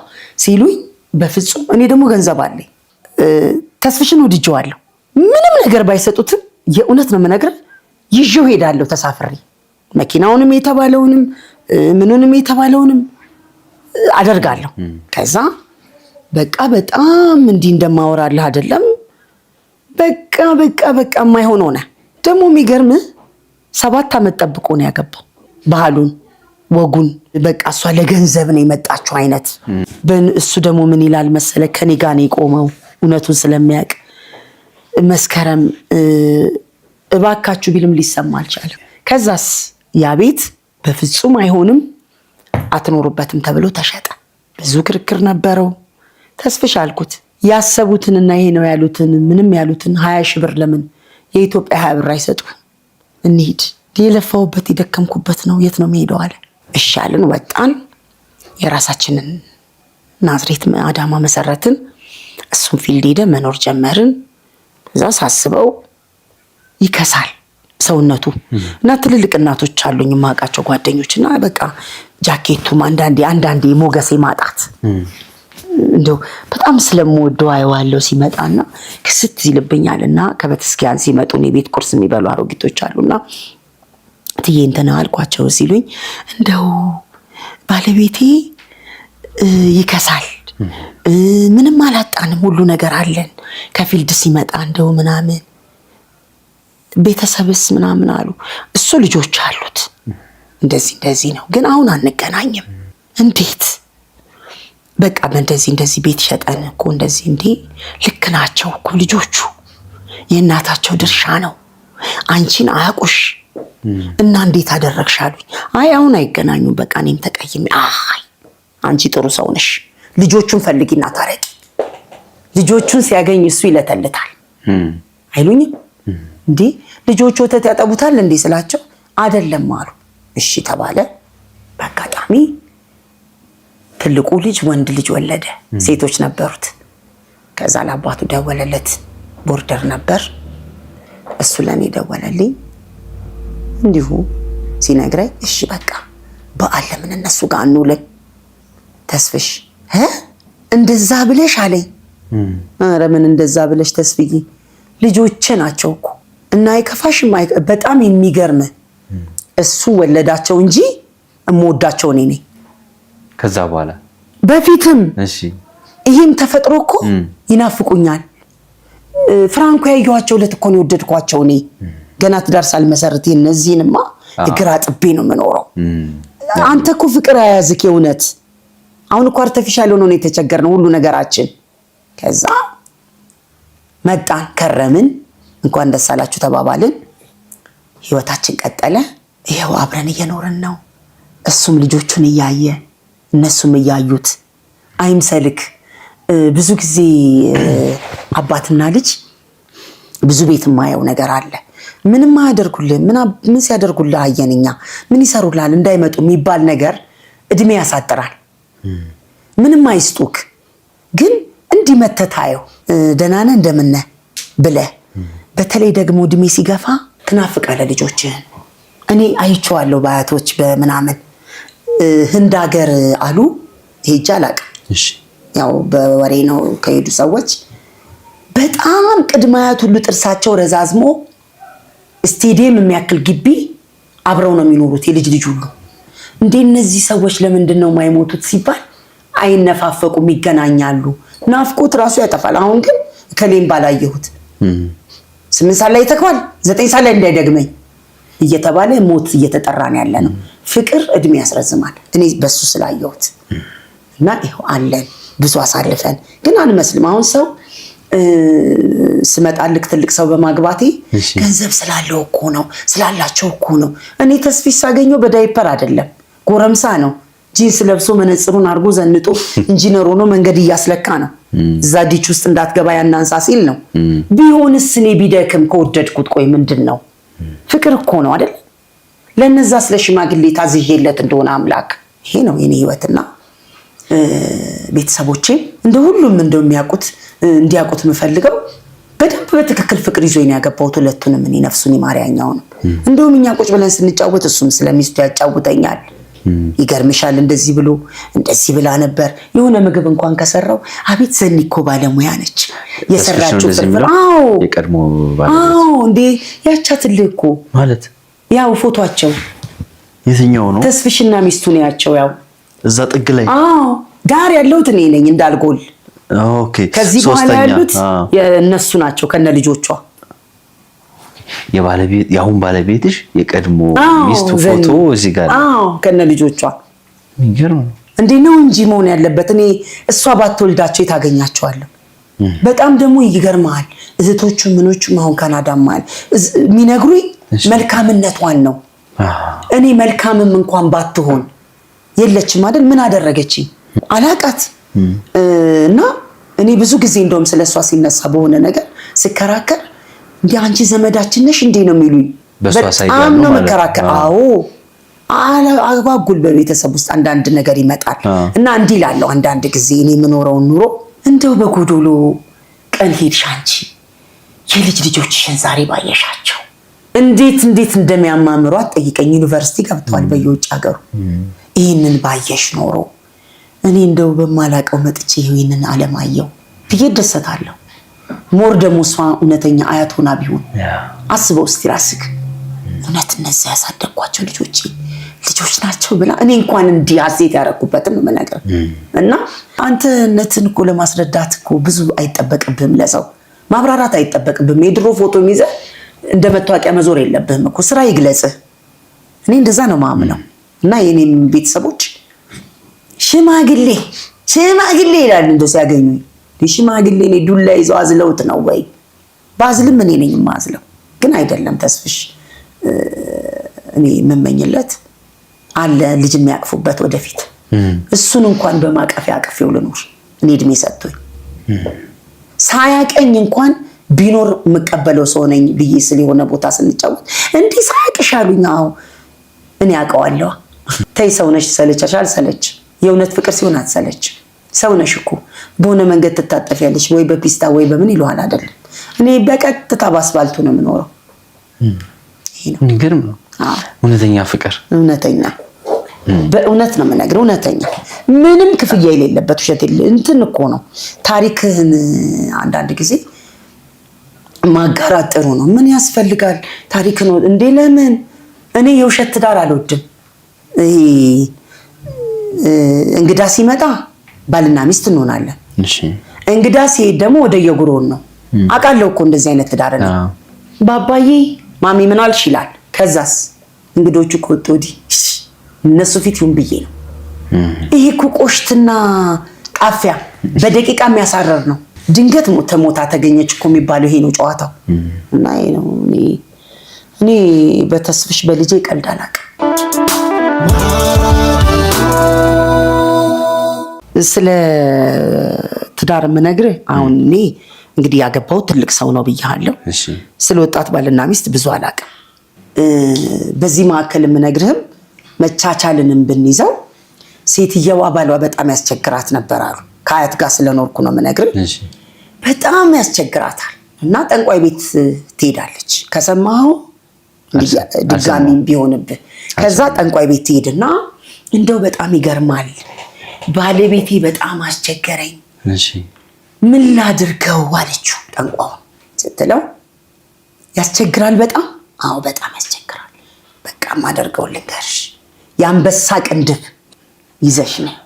Speaker 1: ሲሉኝ በፍጹም እኔ ደግሞ ገንዘብ አለኝ ተስፍሽን ወድጄዋለሁ። ምንም ነገር ባይሰጡትም የእውነት ነው የምነግርህ ይዤው ሄዳለሁ ተሳፍሬ መኪናውንም የተባለውንም ምኑንም የተባለውንም አደርጋለሁ። ከዛ በቃ በጣም እንዲህ እንደማወራልህ አይደለም በቃ የማይሆን ሆነ። ደግሞ የሚገርምህ 7 ዓመት ጠብቆ ነው ያገባው። ባህሉን ወጉን በቃ እሷ ለገንዘብ ነው የመጣችው አይነት። እሱ ደግሞ ምን ይላል መሰለ ከኔ ጋር ነው የቆመው እውነቱን ስለሚያውቅ መስከረም እባካችሁ ቢልም ሊሰማ አልቻለም። ከዛስ ያ ቤት በፍጹም አይሆንም አትኖሩበትም ተብሎ ተሸጠ። ብዙ ክርክር ነበረው። ተስፍሽ አልኩት ያሰቡትንና ይሄ ነው ያሉትን ምንም ያሉትን 20 ሺህ ብር ለምን የኢትዮጵያ 20 ብር አይሰጡ? እንሂድ የለፋውበት የደከምኩበት ነው የት ነው የሚሄደው አለ። እሺ አልን። ወጣን። የራሳችንን ናዝሬት አዳማ መሰረትን። እሱም ፊልድ ሄደ መኖር ጀመርን። እዛ ሳስበው ይከሳል ሰውነቱ እና ትልልቅ እናቶች አሉኝ ማቃቸው ጓደኞችና በቃ ጃኬቱም አንዳንዴ ሞገሴ ማጣት እንደው በጣም ስለምወደው አየዋለሁ ሲመጣና ክስት ይልብኛልና ከቤተክርስቲያን ሲመጡ ነው ቤት ቁርስ የሚበሉ አሮጊቶች አሉና ትዬ እንተና አልኳቸው ሲሉኝ እንደው ባለቤቴ ይከሳል ምንም አላጣንም ሁሉ ነገር አለን ከፊልድ ሲመጣ እንደው ምናምን ቤተሰብስ ምናምን አሉ። እሱ ልጆች አሉት እንደዚህ ነው ግን አሁን አንገናኝም። እንዴት በቃ እንደዚህ ቤት ሸጠን እኮ እንደዚህ እንዴ ልክ ናቸው እኮ ልጆቹ የእናታቸው ድርሻ ነው አንቺን አያውቁሽ እና እንዴት አደረግሽ አሉኝ። አይ አሁን አይገናኙም በቃ እኔም ተቀይሜ አይ አንቺ ጥሩ ሰው ነሽ ልጆቹን ፈልጊና ታረቂ። ልጆቹን ሲያገኝ እሱ ይለተልታል አይሉኝም እንዴ ልጆቹ ወተት ያጠቡታል እንዴ ስላቸው አይደለም አሉ። እሺ ተባለ። በአጋጣሚ ትልቁ ልጅ ወንድ ልጅ ወለደ። ሴቶች ነበሩት። ከዛ ለአባቱ ደወለለት። ቦርደር ነበር። እሱ ለኔ ደወለልኝ። እንዲሁ ሲነግረኝ እሺ በቃ በዓል ለምን እነሱ ጋር እንውልን ተስፍሽ እንደዛ ብለሽ አለኝ። ኧረ ምን እንደዛ ብለሽ ተስፍዬ ልጆቼ ናቸው እኮ እና አይከፋሽም። በጣም የሚገርም እሱ ወለዳቸው እንጂ እምወዳቸው እኔ ነኝ።
Speaker 3: ከዛ በኋላ
Speaker 1: በፊትም ይሄም ተፈጥሮ እኮ ይናፍቁኛል። ፍራንኮ ያየኋቸው ዕለት እኮ ነው የወደድኳቸው እኔ ገና ትዳር ሳልመሰርት እነዚህንማ እግር አጥቤ ነው የምኖረው። አንተ እኮ ፍቅር አያዝክ የእውነት አሁን እኮ አርቲፊሻል ሆኖ ነው የተቸገርነው ሁሉ ነገራችን። ከዛ መጣን ከረምን እንኳን ደስ አላችሁ ተባባልን። ህይወታችን ቀጠለ። ይሄው አብረን እየኖርን ነው። እሱም ልጆቹን እያየ እነሱም እያዩት አይምሰልክ። ብዙ ጊዜ አባትና ልጅ ብዙ ቤት የማየው ነገር አለ። ምንም አያደርጉልህ ምን ሲያደርጉልህ አየንኛ ምን ይሰሩልሃል እንዳይመጡ የሚባል ነገር እድሜ ያሳጥራል። ምንም አይስጡክ ግን እንዲመተታየው ደህና ነህ እንደምን ነህ ብለህ በተለይ ደግሞ እድሜ ሲገፋ ትናፍቃለህ ልጆችህን። እኔ አይቼዋለሁ በአያቶች በምናምን ህንድ ሀገር አሉ ሄጄ አላውቅም።
Speaker 3: እሺ
Speaker 1: ያው በወሬ ነው ከሄዱ ሰዎች በጣም ቅድመ አያት ሁሉ ጥርሳቸው ረዛዝሞ ስቴዲየም የሚያክል ግቢ አብረው ነው የሚኖሩት የልጅ ልጅ ሁሉ። እንዴ እነዚህ ሰዎች ለምንድን ነው የማይሞቱት ሲባል አይነፋፈቁም፣ ይገናኛሉ። ናፍቆት ራሱ ያጠፋል። አሁን ግን ከሌም ባላየሁት 8 ሰዓት ላይ ተከዋል 9 ሰዓት ላይ እንዳይደግመኝ እየተባለ ሞት እየተጠራን ያለ ነው። ፍቅር እድሜ ያስረዝማል። እኔ በሱ ስላየሁት እና ይሄው አለን ብዙ አሳልፈን ግን አንመስልም። አሁን ሰው ስመጣልክ ትልቅ ሰው በማግባቴ ገንዘብ ስላለው እኮ ነው ስላላቸው እኮ ነው። እኔ ተስፊሽ ሳገኘው በዳይፐር አይደለም ጎረምሳ ነው። ጂንስ ለብሶ መነጽሩን አድርጎ ዘንጦ ኢንጂነር ሆኖ መንገድ እያስለካ ነው። እዛ ዲች ውስጥ እንዳትገባ ያናንሳ ሲል ነው። ቢሆንስ እኔ ቢደክም ከወደድኩት ቆይ ምንድነው? ፍቅር እኮ ነው አይደል? ለነዛ ስለ ሽማግሌ ታዝዤለት እንደሆነ አምላክ ይሄ ነው የኔ ህይወትና ቤተሰቦቼ እንደ ሁሉም እንደሚያውቁት እንዲያውቁት የምፈልገው በደንብ በትክክል ፍቅር ይዞኝ ያገባሁት ሁለቱንም እኔ ነፍሱን ይማርያኛው ነው። እንደውም እኛ ቁጭ ብለን ስንጫወት እሱም ስለሚስቱ ያጫውተኛል። ይገርምሻል እንደዚህ ብሎ እንደዚህ ብላ ነበር። የሆነ ምግብ እንኳን ከሰራው አቤት ዘኒ እኮ ባለሙያ ነች የሰራችው ፍርፍር። አዎ
Speaker 3: የቀድሞ ባለሙያ።
Speaker 1: አዎ እንዴ ያቻትልህ እኮ
Speaker 3: ማለት
Speaker 1: ያው ፎቶአቸው
Speaker 3: የትኛው ነው?
Speaker 1: ተስፍሽና ሚስቱ ነው ያቸው ያው
Speaker 3: እዛ ጥግ ላይ።
Speaker 1: አዎ ዳር ያለሁት እኔ ነኝ እንዳልጎል።
Speaker 3: ኦኬ
Speaker 1: ከዚህ በኋላ ያሉት የነሱ ናቸው ከነ ልጆቿ።
Speaker 3: የባለቤት ያሁን ባለቤትሽ የቀድሞ ሚስቱ ፎቶ እዚህ ጋር።
Speaker 1: አዎ ከነ ልጆቿ።
Speaker 3: የሚገርም ነው
Speaker 1: እንዴ ነው እንጂ መሆን ያለበት። እኔ እሷ ባትወልዳቸው የታገኛቸዋለሁ። በጣም ደግሞ ይገርማል። እህቶቹ ምኖቹ አሁን ካናዳም ማለት የሚነግሩኝ መልካምነቷን ነው። እኔ መልካምም እንኳን ባትሆን የለችም አይደል? ምን አደረገችኝ አላቃት እና እኔ ብዙ ጊዜ እንደውም ስለሷ ሲነሳ በሆነ ነገር ስከራከር እንዴ አንቺ ዘመዳችን ነሽ እንዴ ነው የሚሉኝ። በጣም ነው መከራከር። አዎ አጓጉል በቤተሰብ ውስጥ አንዳንድ ነገር ይመጣል እና እንዲህ እላለሁ አንዳንድ ጊዜ እኔ የምኖረውን ኑሮ እንደው በጎዶሎ ቀን ሄድሽ አንቺ የልጅ ልጆችሽን ዛሬ ባየሻቸው እንዴት እንደሚያማምሩ አትጠይቀኝ። ዩኒቨርሲቲ ገብተዋል በየውጭ ሀገሩ። ይህንን ባየሽ ኖሮ እኔ እንደው በማላቀው መጥቼ ይህንን አለማየሁ ብዬ ደሰታለሁ። ሞር ደግሞ እሷ እውነተኛ አያት ሆና ቢሆን አስበው እስቲ ራስክ እውነት እነዚህ ያሳደግኳቸው ልጆች ናቸው ብላ እኔ እንኳን እንዲህ ሀሴት ያደረኩበትም ነው የምነግርህ። እና አንተነትን እኮ ለማስረዳት እኮ ብዙ አይጠበቅብህም፣ ለሰው ማብራራት አይጠበቅብህም። የድሮ ፎቶ ይዘህ እንደ መታወቂያ መዞር የለብህም እኮ ስራ ይግለጽህ። እኔ እንደዛ ነው ማምነው። እና የኔም ቤተሰቦች ሽማግሌ ይላል እንደው ሲያገኙኝ ሽማግሌ እኔ ዱላ ይዘው አዝለውት ነው ወይ? ባዝልም እኔ ነኝ የማዝለው ግን አይደለም ተስፍሽ። እኔ የምመኝለት አለ ልጅ የሚያቅፉበት ወደፊት እሱን እንኳን በማቀፊያ አቅፌው ልኖር እኔ እድሜ ሰጥቶኝ ሳያቀኝ እንኳን ቢኖር የምቀበለው ሰው ነኝ ብዬ ስለ የሆነ ቦታ ስንጫወት እንዲህ ሳያቅሽ አሉኝ። አዎ እኔ አውቀዋለሁ። ተይ ሰው ነሽ ሰለቸሻል። ሰለች የእውነት ፍቅር ሲሆን አትሰለች። ሰው ነሽ እኮ በሆነ መንገድ ትታጠፊያለሽ ወይ በፒስታ ወይ በምን ይሏል አይደለም። እኔ በቀጥታ ባስባልቱ ነው የምኖረው። ይሄ ነው
Speaker 3: የሚገርም ነው። እውነተኛ ፍቅር እውነተኛ
Speaker 1: በእውነት ነው የምነግርህ። እውነተኛ ምንም ክፍያ የሌለበት ውሸት የለ እንትን እኮ ነው። ታሪክህን አንዳንድ ጊዜ ማጋራት ጥሩ ነው። ምን ያስፈልጋል ታሪክን እንዴ? ለምን እኔ የውሸት ትዳር አልወድም። እንግዳ ሲመጣ ባልና ሚስት እንሆናለን።
Speaker 3: እሺ
Speaker 1: እንግዳ ሲሄድ ደግሞ ወደ የጉሮን ነው። አውቃለሁ እኮ እንደዚህ አይነት ትዳር ነው። ባባዬ ማሚ ምን አልሽ ይላል። ከዛስ እንግዶቹ ከወጡ ወዲህ እነሱ ፊት ይሁን ብዬ ነው። ይሄ እኮ ቆሽትና ጣፊያ በደቂቃ የሚያሳረር ነው። ድንገት ሞታ ተገኘች እኮ የሚባለው ይሄ ነው ጨዋታው። እና ይሄ ነው እኔ በተስፍሽ በልጄ ቀልድ አላውቅም። ስለ ትዳር የምነግርህ አሁን እኔ እንግዲህ ያገባው ትልቅ ሰው ነው ብያለሁ። ስለ ወጣት ባልና ሚስት ብዙ አላውቅም። በዚህ መካከል የምነግርህም መቻቻልንም ብንይዘው ሴትየዋ ባሏ በጣም ያስቸግራት ነበር አሉ። ከአያት ጋር ስለኖርኩ ነው የምነግርህ። በጣም ያስቸግራታል እና ጠንቋይ ቤት ትሄዳለች። ከሰማኸው ድጋሚም ቢሆንብህ ከዛ ጠንቋይ ቤት ትሄድና እንደው በጣም ይገርማል። ባለቤቴ በጣም አስቸገረኝ።
Speaker 3: እሺ
Speaker 1: ምን ላድርገው አለችው ጠንቋው ስትለው ያስቸግራል በጣም። አዎ በጣም ያስቸግራል። በቃ ማደርገው ልንገርሽ፣ የአንበሳ ቅንድብ ይዘሽ ነይ።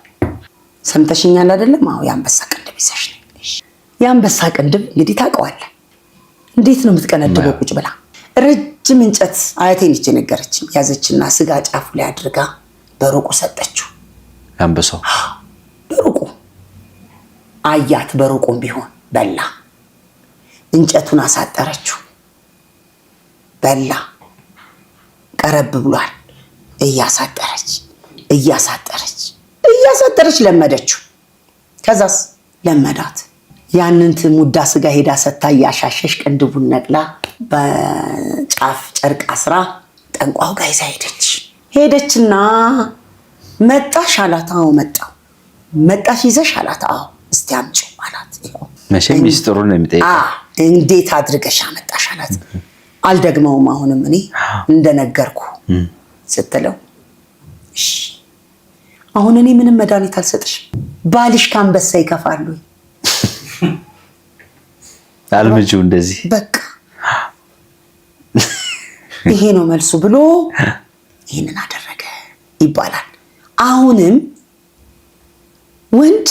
Speaker 1: ሰምተሽኛል አይደለም? አዎ የአንበሳ ቅንድብ ይዘሽ ነይ። የአንበሳ ቅንድብ እንግዲህ ታውቀዋለህ። እንዴት ነው የምትቀነድበው? ቁጭ ብላ ረጅም እንጨት አያቴ ነች የነገረችኝ። ያዘችና ስጋ ጫፉ ላይ አድርጋ በሩቁ ሰጠችው።
Speaker 3: አንበሳው
Speaker 1: በሩቁ አያት። በሩቁም ቢሆን በላ። እንጨቱን አሳጠረችው፣ በላ። ቀረብ ብሏል። እያሳጠረች ለመደችው። ከዛስ ለመዳት። ያንን ሙዳ ስጋ ሄዳ ሰታ እያሻሸሽ ቅንድቡን ነቅላ በጫፍ ጨርቅ አስራ ጠንቋው ጋር ይዛ ሄደችና መጣሽ አላት። አዎ መጣሁ። መጣሽ ይዘሽ አላት። አዎ እስቲ አምጪው አላት።
Speaker 3: መቼም ሚስጥሩን ነው የሚጠይቀው።
Speaker 1: እንዴት አድርገሽ አመጣሽ አላት። አልደግመውም አሁንም እኔ እንደነገርኩ ስትለው እሺ አሁን እኔ ምንም መድኃኒት አልሰጥሽም። ባልሽ ከአንበሳ ይከፋሉ።
Speaker 3: አልምጪው እንደዚህ
Speaker 1: በቃ ይሄ ነው መልሱ ብሎ ይህንን አደረገ ይባላል። አሁንም ወንድ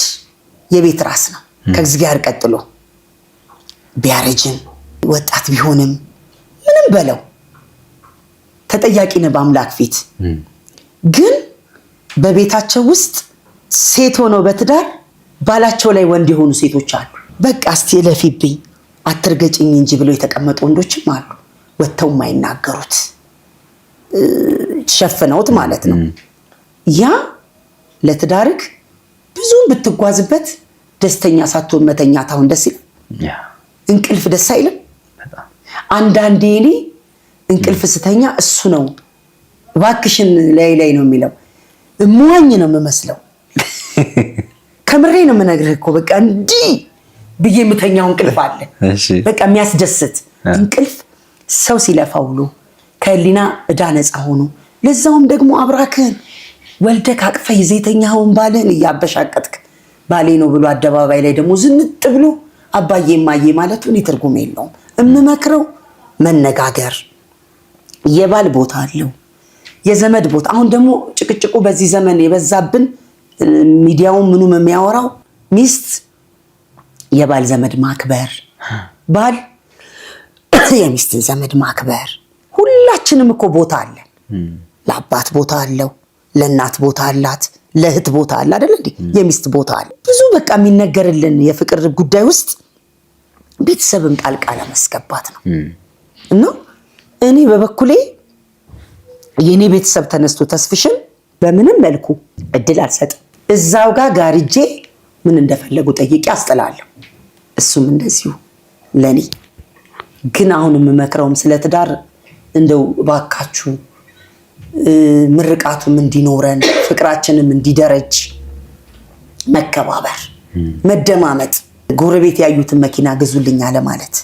Speaker 1: የቤት ራስ ነው ከእግዚአብሔር ቀጥሎ። ቢያረጅም ወጣት ቢሆንም ምንም በለው ተጠያቂ ነው በአምላክ ፊት። ግን በቤታቸው ውስጥ ሴት ሆነው በትዳር ባላቸው ላይ ወንድ የሆኑ ሴቶች አሉ። በቃ እስቲ ለፊብኝ አትርገጭኝ እንጂ ብለው የተቀመጡ ወንዶችም አሉ። ወጥተው የማይናገሩት ሸፍነውት ማለት ነው። ያ ለትዳርክ ብዙም ብትጓዝበት ደስተኛ ሳትሆን መተኛት አሁን ደስ ይላል? እንቅልፍ ደስ አይልም? አንዳንዴ እኔ እንቅልፍ ስተኛ እሱ ነው እባክሽን ላይ ነው የሚለው። እሟኝ ነው የምመስለው። ከምሬ ነው የምነግርህ እኮ በቃ እንዲህ ብዬ የምተኛው እንቅልፍ አለ። በቃ የሚያስደስት እንቅልፍ ሰው ሲለፋ ውሎ ከህሊና ዕዳ ነፃ ሆኖ ለዛውም ደግሞ አብራክህን ወልደህ አቅፈህ ይዘህ የተኛኸውን ባልህን እያበሻቀጥክ ባሌ ነው ብሎ አደባባይ ላይ ደግሞ ዝንጥ ብሎ አባዬ ማዬ ማለቱ እኔ ትርጉም የለውም። የምመክረው መነጋገር። የባል ቦታ አለው፣ የዘመድ ቦታ። አሁን ደግሞ ጭቅጭቁ በዚህ ዘመን የበዛብን ሚዲያውን ምኑም የሚያወራው ሚስት የባል ዘመድ ማክበር፣ ባል የሚስትን ዘመድ ማክበር። ሁላችንም እኮ ቦታ አለን። ለአባት ቦታ አለው፣ ለእናት ቦታ አላት፣ ለእህት ቦታ አለ አይደል እንዴ? የሚስት ቦታ አለ። ብዙ በቃ የሚነገርልን የፍቅር ጉዳይ ውስጥ ቤተሰብን ጣልቃ ለማስገባት ነው። እና እኔ በበኩሌ የኔ ቤተሰብ ተነስቶ ተስፍሽን በምንም መልኩ እድል አልሰጥም። እዛው ጋር ጋርጄ ምን እንደፈለጉ ጠይቄ አስጥላለሁ። እሱም እንደዚሁ ለኔ። ግን አሁን የምመክረውም ስለ ትዳር እንደው ባካችሁ ምርቃቱም እንዲኖረን ፍቅራችንም እንዲደረጅ መከባበር፣ መደማመጥ፣ ጎረቤት ያዩትን መኪና ግዙልኝ አለ ማለት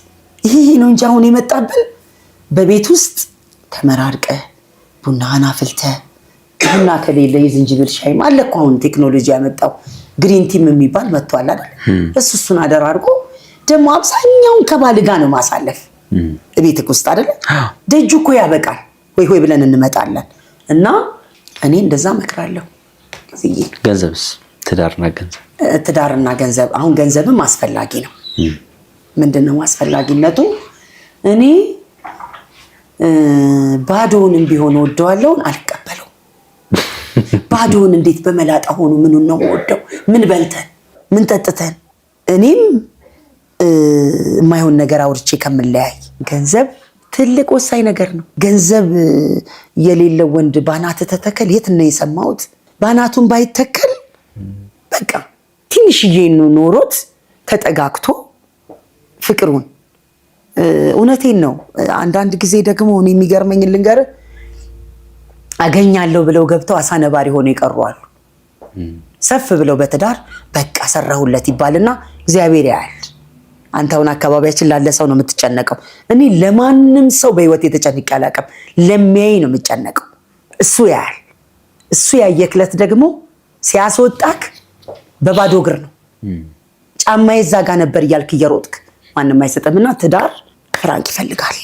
Speaker 1: ይሄ ነው እንጂ አሁን የመጣብን በቤት ውስጥ ተመራርቀ ቡናህን አፍልተ ቡና ከሌለ የዝንጅብል ሻይም አለ እኮ አሁን ቴክኖሎጂ ያመጣው ግሪን ቲም የሚባል መጥቷል አይደል? እሱን አደራርጎ ደግሞ አብዛኛውን ከባል ጋር ነው ማሳለፍ ቤትክ ውስጥ አይደል? ደጁ እኮ ያበቃል። ሆይ ብለን እንመጣለን። እና እኔ እንደዛ መክራለሁ።
Speaker 3: ገንዘብስ? ትዳርና ገንዘብ አሁን ገንዘብም አስፈላጊ ነው። ምንድነው አስፈላጊነቱ? እኔ ባዶውንም ቢሆን ወደዋለሁ አልቀበለው። ባዶውን እንዴት በመላጣ ሆኖ ምኑን ነው ወደው? ምን በልተን ምን ጠጥተን? እኔም የማይሆን ነገር አውርቼ ከምለያይ ገንዘብ ትልቅ ወሳኝ ነገር ነው። ገንዘብ የሌለው ወንድ ባናት ተተከል የት ነው የሰማሁት? ባናቱን ባይተከል በቃ ትንሽዬ ኖሮት ተጠጋግቶ ፍቅሩን እውነቴን ነው። አንዳንድ ጊዜ ደግሞ እኔ የሚገርመኝ ልንገርህ፣ አገኛለሁ ብለው ገብተው አሳነባሪ ሆነው ይቀሩዋሉ። ሰፍ ብለው በትዳር በቃ ሰራሁለት ይባልና እግዚአብሔር ያያል። አንተ አሁን አካባቢያችን ላለ ሰው ነው የምትጨነቀው። እኔ ለማንም ሰው በህይወት የተጨነቀ አላውቅም። ለሚያይ ነው የምጨነቀው። እሱ ያያል።
Speaker 1: እሱ ያየክለት ደግሞ ሲያስወጣክ በባዶ እግር ነው። ጫማዬ እዛ ጋር ነበር እያልክ እየሮጥክ ማንም አይሰጥምና ትዳር ፍራንክ ይፈልጋል።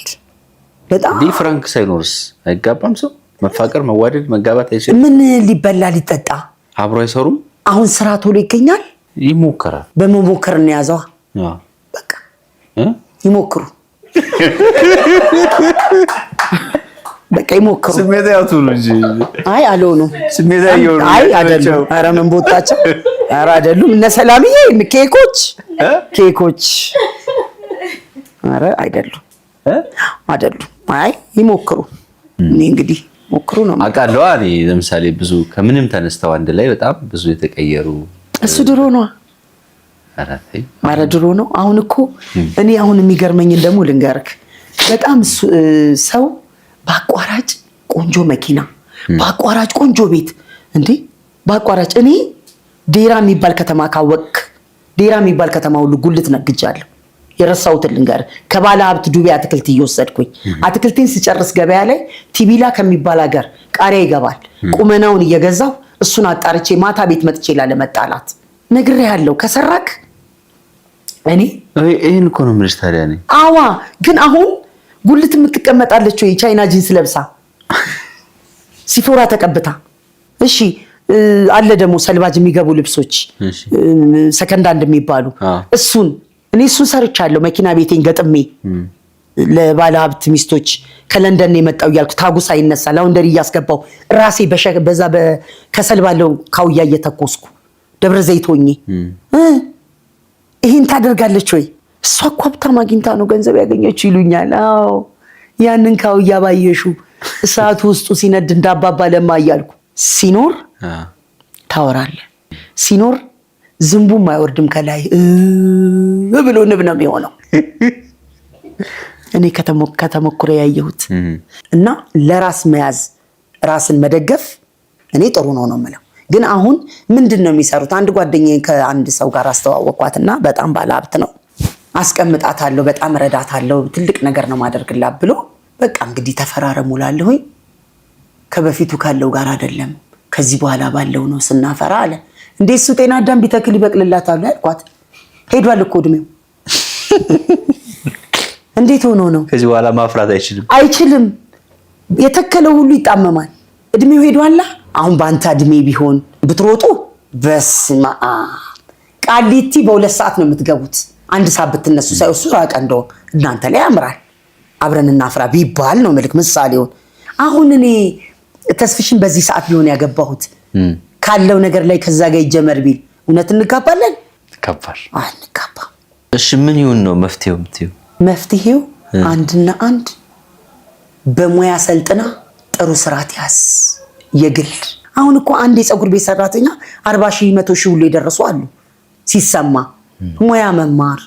Speaker 1: በጣም
Speaker 3: ፍራንክ ሳይኖርስ አይጋባም ሰው መፋቀር መዋደድ መጋባት አይችልም።
Speaker 1: ምን ሊበላ ሊጠጣ
Speaker 3: አብሮ አይሰሩም።
Speaker 1: አሁን ስራ ቶሎ ይገኛል።
Speaker 3: ይሞከራል።
Speaker 1: በመሞከር ነው ያዘዋ። በቃ ይሞክሩ በቃ ይሞክሩ።
Speaker 3: ስሜት ያቱሉ እንጂ
Speaker 1: አይ አልሆኑ
Speaker 3: ስሜት ያየው
Speaker 1: አይ አይደሉም። ኧረ ምን ቦታቸው ኧረ አይደሉም። እነ ሰላምዬ ኬኮች ኧረ አይደሉም አይደሉም። አይ ይሞክሩ። እኔ እንግዲህ ሞክሩ ነው
Speaker 3: አውቃለሁ። እኔ ለምሳሌ ብዙ ከምንም ተነስተው አንድ ላይ በጣም ብዙ የተቀየሩ
Speaker 1: እሱ ድሮ ነው። ኧረ ድሮ ነው። አሁን እኮ እኔ አሁን የሚገርመኝን ደግሞ ልንገርክ። በጣም ሰው በአቋራጭ ቆንጆ መኪና፣ በአቋራጭ ቆንጆ ቤት እንዴ በአቋራጭ እኔ ዴራ የሚባል ከተማ ካወቅ ዴራ የሚባል ከተማ ሁሉ ጉልት ነግጃለሁ። የረሳሁትን ልንገርህ። ከባለ ሀብት ዱቤ አትክልት እየወሰድኩኝ አትክልቴን ስጨርስ ገበያ ላይ ቲቢላ ከሚባል ሀገር ቃሪያ ይገባል። ቁመናውን እየገዛው እሱን አጣርቼ ማታ ቤት መጥቼ ላለመጣላት ነግሬሃለሁ። ከሰራክ እኔ
Speaker 3: ይሄን እኮ ነው የምልሽ። ታዲያ እኔ
Speaker 1: አዋ ግን አሁን ጉልት የምትቀመጣለች ወይ ቻይና ጂንስ ለብሳ ሲፎራ ተቀብታ እሺ አለ ደግሞ ሰልባጅ የሚገቡ ልብሶች ሰከንድ አንድ የሚባሉ እኔ እሱን ሰርቻለሁ። መኪና ቤቴን ገጥሜ ለባለ ሀብት ሚስቶች ከለንደን ነው የመጣው እያልኩ ታጉሳ ይነሳል ላውንደሪ እያስገባው ራሴ በዛ ከሰል ባለው ካውያ እየተኮስኩ ደብረ ዘይት ሆኜ ይሄን ታደርጋለች ወይ? እሷ እኮ ሀብታም አግኝታ ነው ገንዘብ ያገኘችው ይሉኛል። አዎ ያንን ካውያ ባየሹ እሳቱ ውስጡ ሲነድ እንዳባባ ለማ እያልኩ ሲኖር ታወራለህ። ሲኖር ዝንቡም አይወርድም ከላይ ብሎ ንብ ነው የሚሆነው። እኔ ከተሞክሮ ያየሁት እና ለራስ መያዝ ራስን መደገፍ እኔ ጥሩ ነው የምለው። ግን አሁን ምንድነው የሚሰሩት? አንድ ጓደኛዬ ከአንድ ሰው ጋር አስተዋወቅኳትና በጣም ባለሀብት ነው። አስቀምጣታለሁ፣ በጣም ረዳታለሁ፣ ትልቅ ነገር ነው ማደርግላት ብሎ በቃ እንግዲህ ተፈራረሙ ላለሁኝ ከበፊቱ ካለው ጋር አይደለም ከዚህ በኋላ ባለው ነው ስናፈራ አለ። እንዴት እሱ ጤና አዳም ቢተክል ይበቅልላታል ያልኳት። ሄዷል እኮ እድሜው። እንዴት ሆኖ ነው?
Speaker 3: ከዚህ በኋላ ማፍራት
Speaker 1: አይችልም። የተከለው ሁሉ ይጣመማል። እድሜው ሄዷል። አሁን በአንተ እድሜ ቢሆን ብትሮጡ በስማ ቃሊቲ በ2 ሰዓት ነው የምትገቡት። 1 ሰዓት ብትነሱ ሳይወሱ ራቀ እንደው እናንተ ላይ ያምራል። አብረን እናፍራ ቢባል ነው መልክ ምሳሌውን። አሁን እኔ ተስፍሽን በዚህ ሰዓት ቢሆን ያገባሁት ካለው ነገር ላይ ከዛ ጋር ይጀመር ቢል እውነት እንጋባለን?
Speaker 3: ከባድ
Speaker 1: አንጋባ።
Speaker 3: እሺ ምን ይሁን ነው መፍትሄው?
Speaker 1: መፍትሄው አንድና አንድ በሙያ ሰልጥና ጥሩ ስራት ያስ የግል አሁን እኮ አንድ የፀጉር ቤት ሰራተኛ 40,000 100,000 ሁሉ የደረሱ አሉ ሲሰማ። ሙያ መማር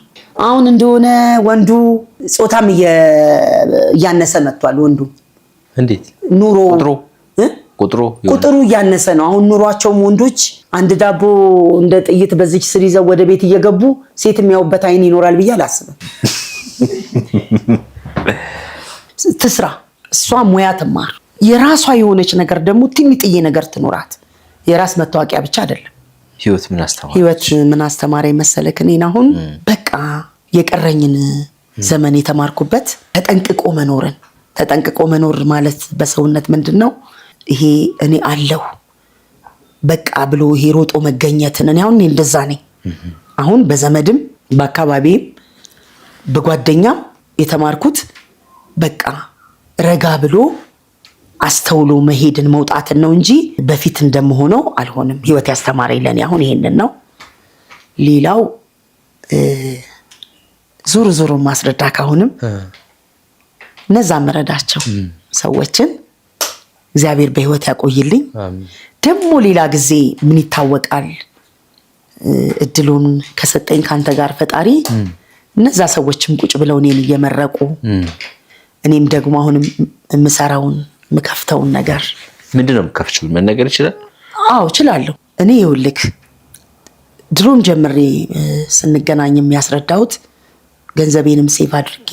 Speaker 1: አሁን እንደሆነ ወንዱ ጾታም እያነሰ መጥቷል። ወንዱ እንዴት ኑሮ ቁጥሩ እያነሰ ነው። አሁን ኑሯቸውም ወንዶች አንድ ዳቦ እንደ ጥይት በዚች ስር ይዘው ወደ ቤት እየገቡ ሴት የሚያውበት አይን ይኖራል ብዬ አላስብም። ትስራ፣ እሷ ሙያ ትማር፣ የራሷ የሆነች ነገር ደግሞ ትንጥዬ ነገር ትኖራት። የራስ መታወቂያ ብቻ አይደለም።
Speaker 3: ህይወት
Speaker 1: ምን አስተማረ መሰለክ? እኔን አሁን በቃ የቀረኝን ዘመን የተማርኩበት ተጠንቅቆ መኖር ማለት በሰውነት ምንድነው ይሄ? እኔ አለሁ በቃ ብሎ ይሄ ሮጦ መገኘትን እኔ አሁን እንደዛ ነኝ። አሁን በዘመድም በአካባቢም በጓደኛም የተማርኩት በቃ ረጋ ብሎ አስተውሎ መሄድን መውጣትን ነው እንጂ በፊት እንደምሆነው አልሆንም። ህይወት ያስተማረኝ ለኔ አሁን ይሄንን ነው። ሌላው ዙሩ ማስረዳ ካሁንም ነዛ መረዳቸው ሰዎችን እግዚአብሔር በህይወት ያቆይልኝ። ደግሞ ሌላ ጊዜ ምን ይታወቃል እድሉን ከሰጠኝ ካንተ ጋር ፈጣሪ እነዛ ሰዎችም ቁጭ ብለው እኔን እየመረቁ እኔም ደግሞ አሁንም የምሰራውን የምከፍተውን ነገር
Speaker 3: ምንድነው የምከፍችው መነገር ይችላል?
Speaker 1: አዎ እችላለሁ። እኔ ይኸውልህ ድሮም ጀምሬ ስንገናኝ የሚያስረዳሁት ገንዘቤንም ሴቭ አድርጌ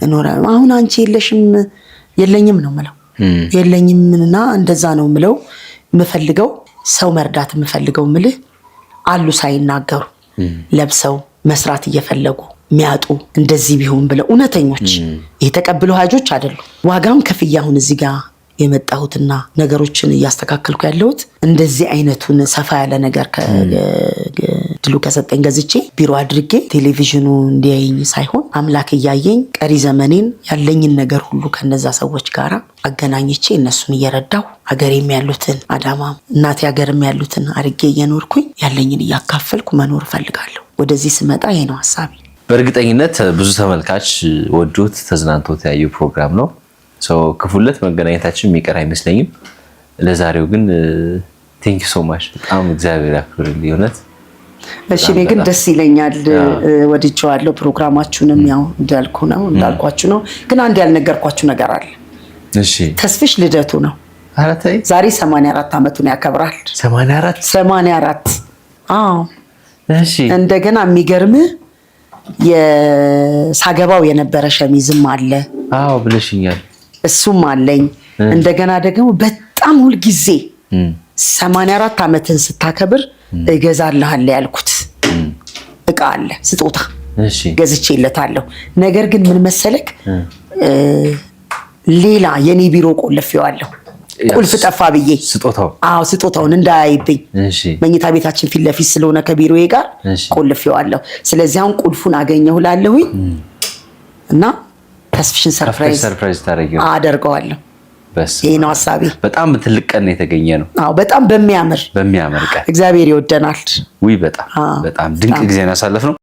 Speaker 1: እኖራለሁ። አሁን አንቺ የለኝም ነው የምለው። የለኝምና እንደዛ ነው የምለው። የምፈልገው ሰው መርዳት የምፈልገው ምልህ አሉ ሳይናገሩ ለብሰው መስራት እየፈለጉ የሚያጡ እንደዚህ ቢሆን ብለው እውነተኞች የተቀበሉ ሀጆች አይደሉም። ዋጋም ከፍያ አሁን እዚህ ጋር የመጣሁትና ነገሮችን እያስተካከልኩ ያለሁት እንደዚህ አይነቱን ሰፋ ያለ ነገር ድሉ ከሰጠኝ ገዝቼ ቢሮ አድርጌ ቴሌቪዥኑ እንዲያየኝ ሳይሆን አምላክ እያየኝ ቀሪ ዘመኔን ያለኝን ነገር ሁሉ ከነዛ ሰዎች ጋር አገናኝቼ እነሱን እየረዳሁ ሀገሬም ያሉትን አዳማ እናቴ ሀገርም ያሉትን አድርጌ እየኖርኩኝ ያለኝን እያካፈልኩ መኖር እፈልጋለሁ። ወደዚህ ስመጣ ይሄ ነው ሀሳቤ።
Speaker 3: በእርግጠኝነት ብዙ ተመልካች ወዶት ተዝናንቶት ያየው ፕሮግራም ነው። ክፉለት መገናኘታችን የሚቀር አይመስለኝም። ለዛሬው ግን ቴንክ ዩ ሶ ማች በጣም እግዚአብሔር ያክብርልኝ እውነት።
Speaker 1: እሺ እኔ ግን ደስ ይለኛል፣ ወድጄዋለሁ። ፕሮግራማችሁንም ያው እንዳልኳችሁ ነው። ግን አንድ ያልነገርኳችሁ ነገር አለ።
Speaker 3: እሺ
Speaker 1: ተስፍሽ ልደቱ ነው።
Speaker 3: ኧረ ተይ
Speaker 1: ዛሬ 84 ዓመቱን ያከብራል። 84 አዎ።
Speaker 3: እሺ
Speaker 1: እንደገና የሚገርምህ የሳገባው የነበረ ሸሚዝም አለ።
Speaker 3: አዎ ብለሽኛል።
Speaker 1: እሱም አለኝ። እንደገና ደግሞ በጣም ሁል ጊዜ 84 ዓመትን ስታከብር እገዛልሃለሁ ያልኩት እቃ አለ፣ ስጦታ ገዝቼለታለሁ። ነገር ግን ምን መሰለክ ሌላ የኔ ቢሮ ቆልፌዋለሁ። ቁልፍ ጠፋ ብዬ ስጦታውን እንዳያይብኝ መኝታ ቤታችን ፊት ለፊት ስለሆነ ከቢሮዬ ጋር ቆልፌዋለሁ። ስለዚህ አሁን ቁልፉን አገኘሁላለሁኝ እና ተስፍሽን ሰርፕራይዝ አደርገዋለሁ። ይሄ ነው ሀሳቤ።
Speaker 3: በጣም ትልቅ ቀን የተገኘ ነው።
Speaker 1: አዎ በጣም በሚያምር
Speaker 3: ቀን
Speaker 1: እግዚአብሔር ይወደናል።
Speaker 3: በጣም ድንቅ ጊዜ ያሳለፍ ነው።